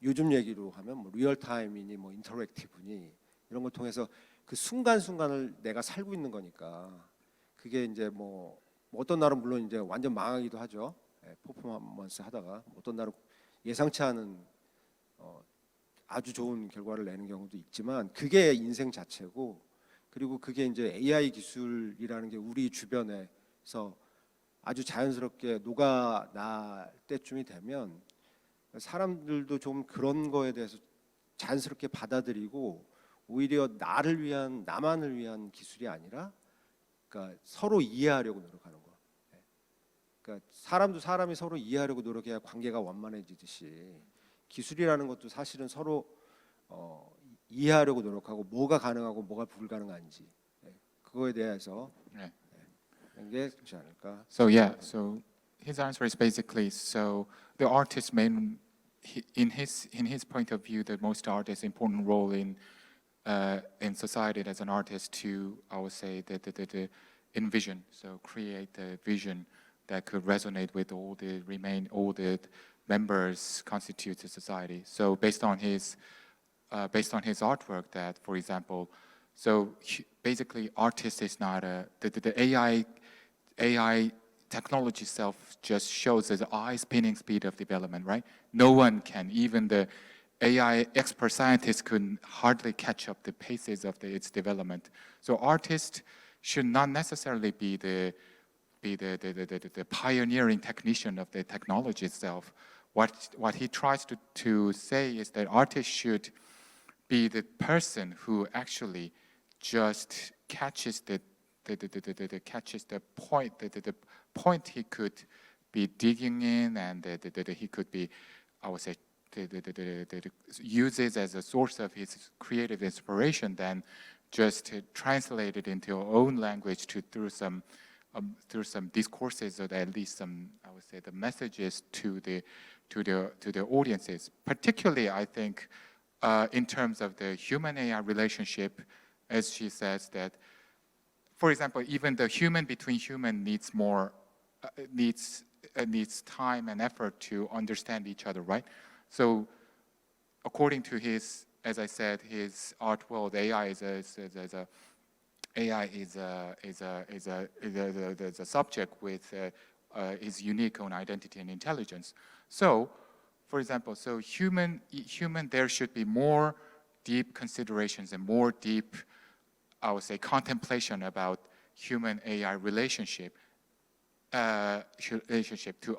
요즘 얘기로 하면 뭐 리얼타임이니 뭐 인터랙티브니 이런 걸 통해서 그 순간순간을 내가 살고 있는 거니까 그게 이제 뭐 어떤 날은 물론 이제 완전 망하기도 하죠. 퍼포먼스 하다가 어떤 날은 예상치 않은 아주 좋은 결과를 내는 경우도 있지만 그게 인생 자체고 그리고 그게 이제 AI 기술이라는 게 우리 주변에서 아주 자연스럽게 녹아날 때쯤이 되면 사람들도 좀 그런 거에 대해서 자연스럽게 받아들이고 오히려 나만을 위한 기술이 아니라 그러니까 서로 이해하려고 노력하는 거. 그러니까 사람도 사람이 서로 이해하려고 노력해야 관계가 원만해지듯이 기술이라는 것도 사실은 서로 이해하려고 노력하고 뭐가 가능하고 뭐가 불가능한지 그거에 대해서 하는 게 좋지 않을까. So yeah, so his answer is basically so the artist in his point of view, the most artist's important role in society as an artist to, I would say, the envision, so create a vision that could resonate with all the members constitute the society. So based on his artwork, that for example, so basically, artist is not the AI technology itself just shows the eye-spinning speed of development, right? No one can, even the AI expert scientists could hardly catch up the paces of its development. So artists should not necessarily be the pioneering technician of the technology itself. What he tries to say is that artists should be the person who actually just catches the point he could be digging in, and he could be, I would say, uses as a source of his creative inspiration, then just translate it into our own language through some discourses, or at least some, I would say, the messages to the audiences. Particularly, I think, in terms of the human-AI relationship, as she says that, for example, even the human between human needs more, needs time and effort to understand each other, right? So, according to his, as I said, his art world, AI is AI is a subject with is unique own identity and intelligence. So, for example, so human, there should be more deep considerations and more deep, I would say, contemplation about human AI relationship to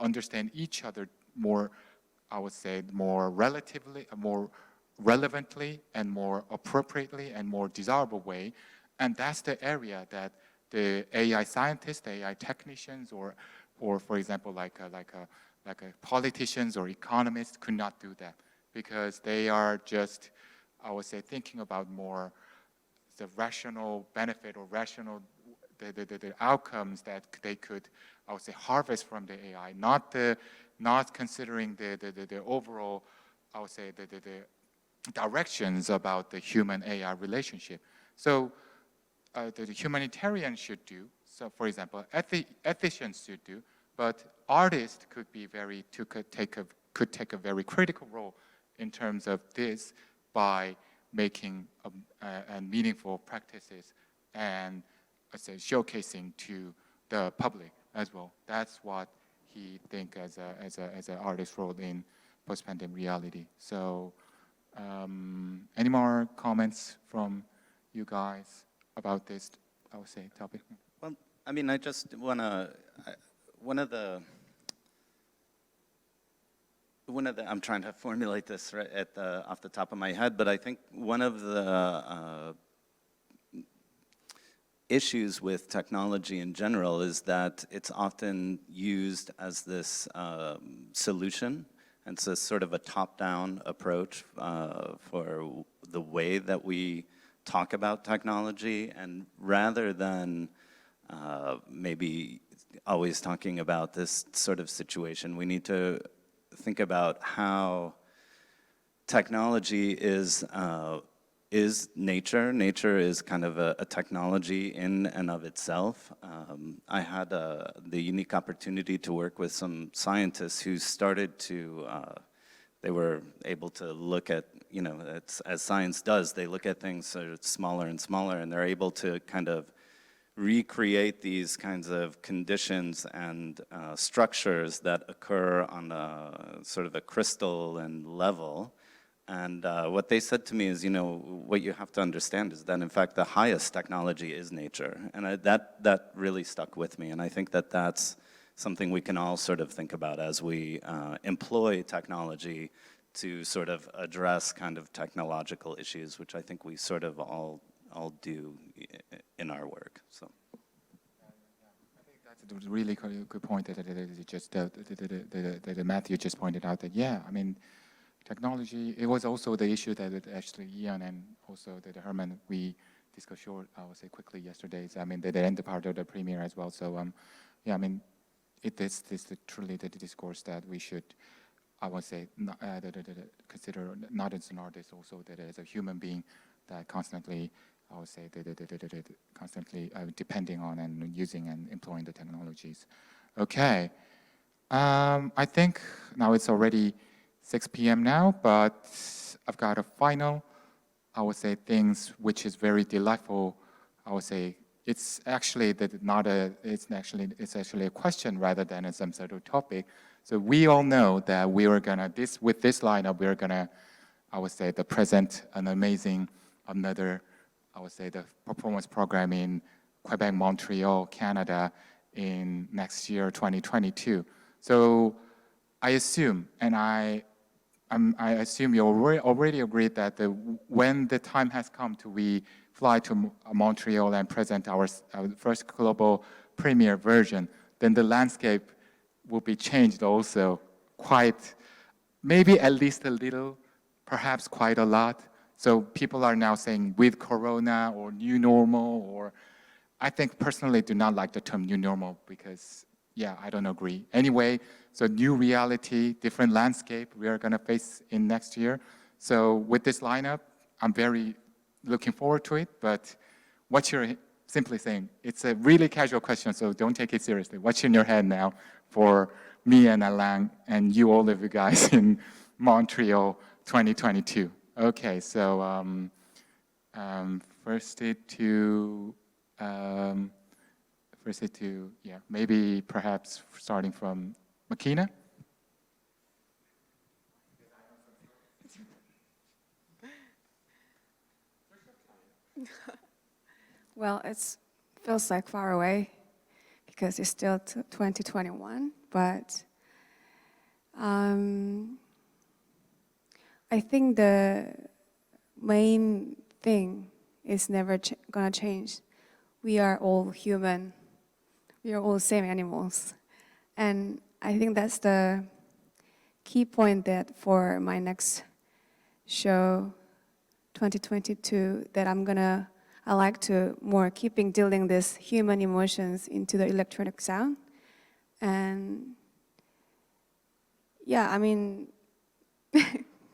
understand each other more, I would say, more relatively, more relevantly, and more appropriately, and more desirable way. And that's the area that the AI scientists, the AI technicians, or for example, like politicians or economists could not do that, because they are just, I would say, thinking about more the rational benefit or rational the outcomes that they could, I would say, harvest from the AI, not considering the overall, I would say, the directions about the human AI relationship. So the humanitarian should do. So, for example, ethicians should do, but artists could take a very critical role in terms of this by making meaningful practices and, I say, showcasing to the public as well. That's what he think as an artist role in post-pandemic reality. So, any more comments from you guys about this, I would say, topic? Well, I mean, I just want to, I'm trying to formulate this right off the top of my head, but I think one of the issues with technology in general is that it's often used as this solution, and so it's sort of a top-down approach for the way that we talk about technology, and rather than maybe always talking about this sort of situation, we need to think about how technology is nature. Nature is kind of a technology in and of itself. I had the unique opportunity to work with some scientists who started to, they were able to look at, you know, as science does, they look at things sort of smaller and smaller, and they're able to kind of recreate these kinds of conditions and structures that occur on a sort of a crystal and level. And what they said to me is, you know, what you have to understand is that, in fact, the highest technology is nature. And that really stuck with me. And I think that that's something we can all sort of think about as we employ technology to sort of address kind of technological issues, which I think we sort of all do in our work. So. I think that's a really good point that Matthew just pointed out, that, yeah, I mean, technology, it was also the issue that actually Yiyun and also that Herman, we discussed short, I would say quickly yesterday. I mean, they end the part of the premiere as well. So, yeah, I mean, it is truly the discourse that we should, I would say, consider not as an artist, also that as a human being that constantly, I would say, constantly depending on and using and employing the technologies. Okay. I think now it's already 6 p.m. now, but I've got a final, I would say, things which is very delightful. I would say it's actually it's actually a question rather than some sort of topic. So we all know that we are gonna with this lineup we're gonna, I would say, present an amazing another, I would say, the performance program in Quebec, Montreal, Canada in next year, 2022. So I assume, and I assume you already agreed that when the time has come to we fly to Montreal and present our first global premiere version, then the landscape will be changed also quite, maybe at least a little, perhaps quite a lot. So people are now saying with Corona or new normal, or I think personally do not like the term new normal because, yeah, I don't agree. Anyway, so new reality, different landscape we are gonna face in next year. So with this lineup, I'm very looking forward to it, but what's your, simply saying, it's a really casual question, so don't take it seriously. What's in your head now for me and Alain and you, all of you guys in Montreal 2022? Okay, so first to Firstly to, yeah, maybe perhaps starting from machìna. Well, it feels like far away because it's still 2021, but I think the main thing is never gonna change. We are all human. We are all the same animals. And I think that's the key point that for my next show, 2022, that I like to more keeping dealing this human emotions into the electronic sound. And yeah, I mean,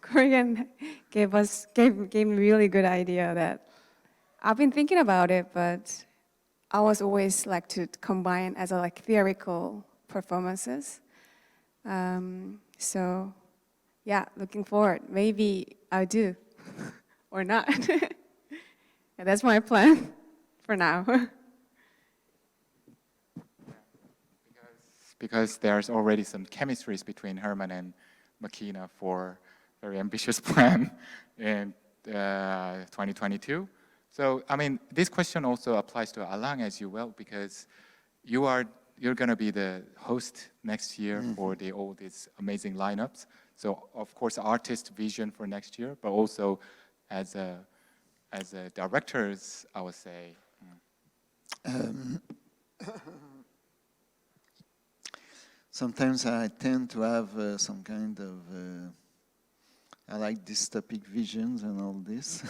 Korean gave me really good idea that I've been thinking about it, but I was always like to combine as a like theoretical performances. So yeah, looking forward. Maybe I'll do or not. Yeah, that's my plan for now. Because there's already some chemistries between Herman and machìna for very ambitious plan in 2022. So, I mean, this question also applies to Alain as well, because you're going to be the host next year for all these amazing lineups. So, of course, artist vision for next year, but also as a directors, I would say. Sometimes I tend to have some kind of, I like dystopic visions and all this.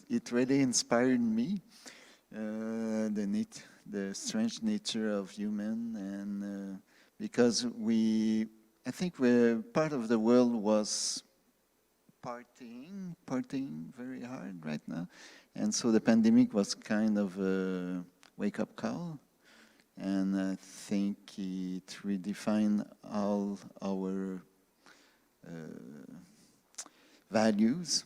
It really inspired me, the strange nature of human, and because I think part of the world was partying very hard right now, and so the pandemic was kind of a wake-up call, and I think it redefined all our values.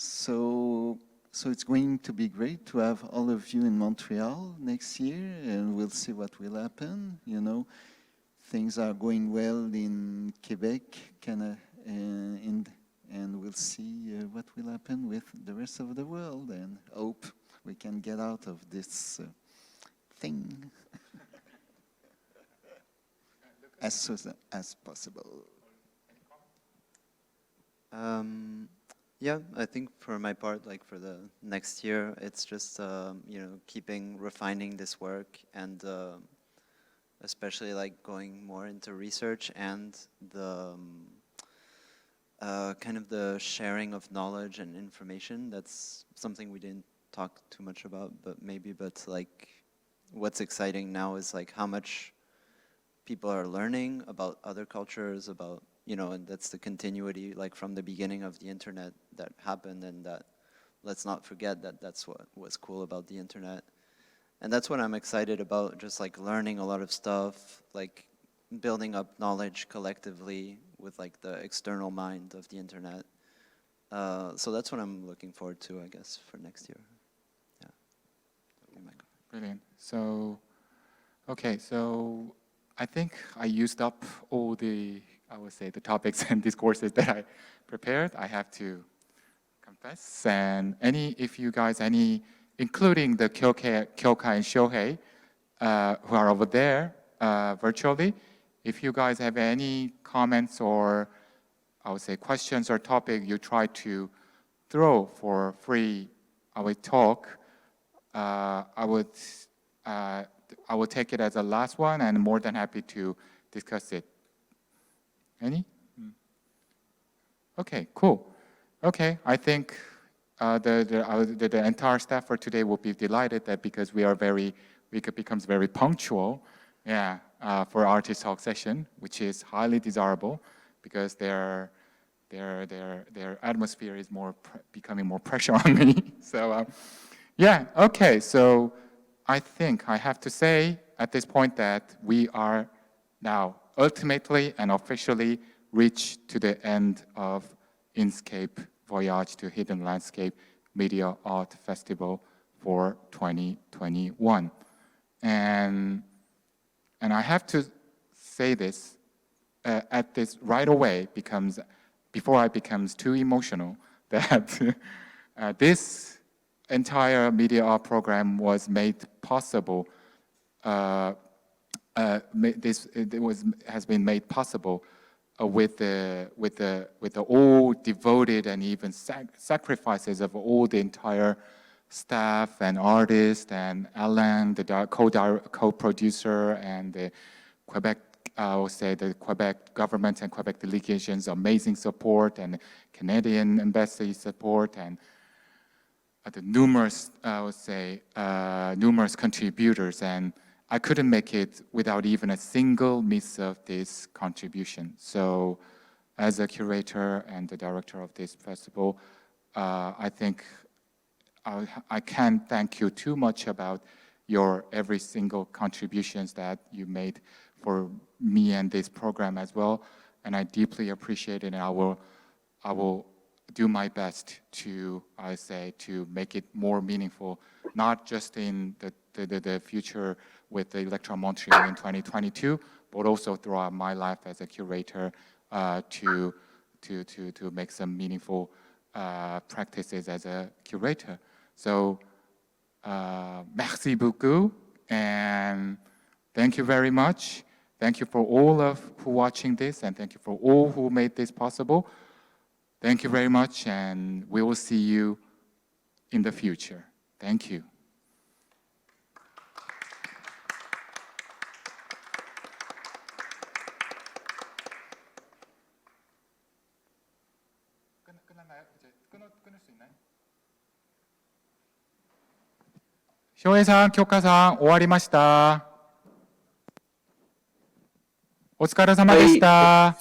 So it's going to be great to have all of you in Montreal next year, and we'll see what will happen. You know, things are going well in Quebec, and we'll see what will happen with the rest of the world, and hope we can get out of this thing as soon as possible. Yeah, I think for my part, like for the next year, it's just keeping refining this work, and especially like going more into research and the kind of the sharing of knowledge and information. That's something we didn't talk too much about, but like what's exciting now is like how much people are learning about other cultures, about, and that's the continuity, like from the beginning of the internet that happened, and that let's not forget that that's what was cool about the internet. And that's what I'm excited about, just like learning a lot of stuff, like building up knowledge collectively with like the external mind of the internet. So that's what I'm looking forward to, I guess, for next year. Yeah. Brilliant. So, okay, so I think I used up all the, I would say, the topics and discourses that I prepared. I have to confess. And if you guys, including the Kyokai and Shohei, who are over there virtually, if you guys have any comments or, I would say, questions or topic you try to throw for free our talk, I would take it as a last one, and more than happy to discuss it. Any? Okay, cool. Okay, I think the entire staff for today will be delighted that because we becomes very punctual, yeah, for artist talk session, which is highly desirable because their atmosphere is becoming more pressure on me. So yeah, okay. So I think I have to say at this point that we are now ultimately and officially reached to the end of INSCAPE Voyage to Hidden Landscape Media Art Festival for 2021. And I have to say this at this right away before I becomes too emotional, that this entire media art program was made possible. Has been made possible with the all devoted and even sacrifices of all the entire staff and artists and Alain, the co-producer, and the Quebec. I will say the Quebec government and Quebec delegations' amazing support, and Canadian embassy support, and the numerous, I would say, numerous contributors. And I couldn't make it without even a single miss of this contribution. So, as a curator and the director of this festival, I think I can't thank you too much about your every single contributions that you made for me and this program as well, and I deeply appreciate it. And I will do my best to, I say, to make it more meaningful, not just in the future with the Electron Montreal in 2022, but also throughout my life as a curator, to make some meaningful practices as a curator. So, merci beaucoup, and thank you very much. Thank you for all of who watching this, and thank you for all who made this possible. Thank you very much, and we will see you in the future. Thank you. 쇼해상 교과상 終わりました。お疲れ様でした。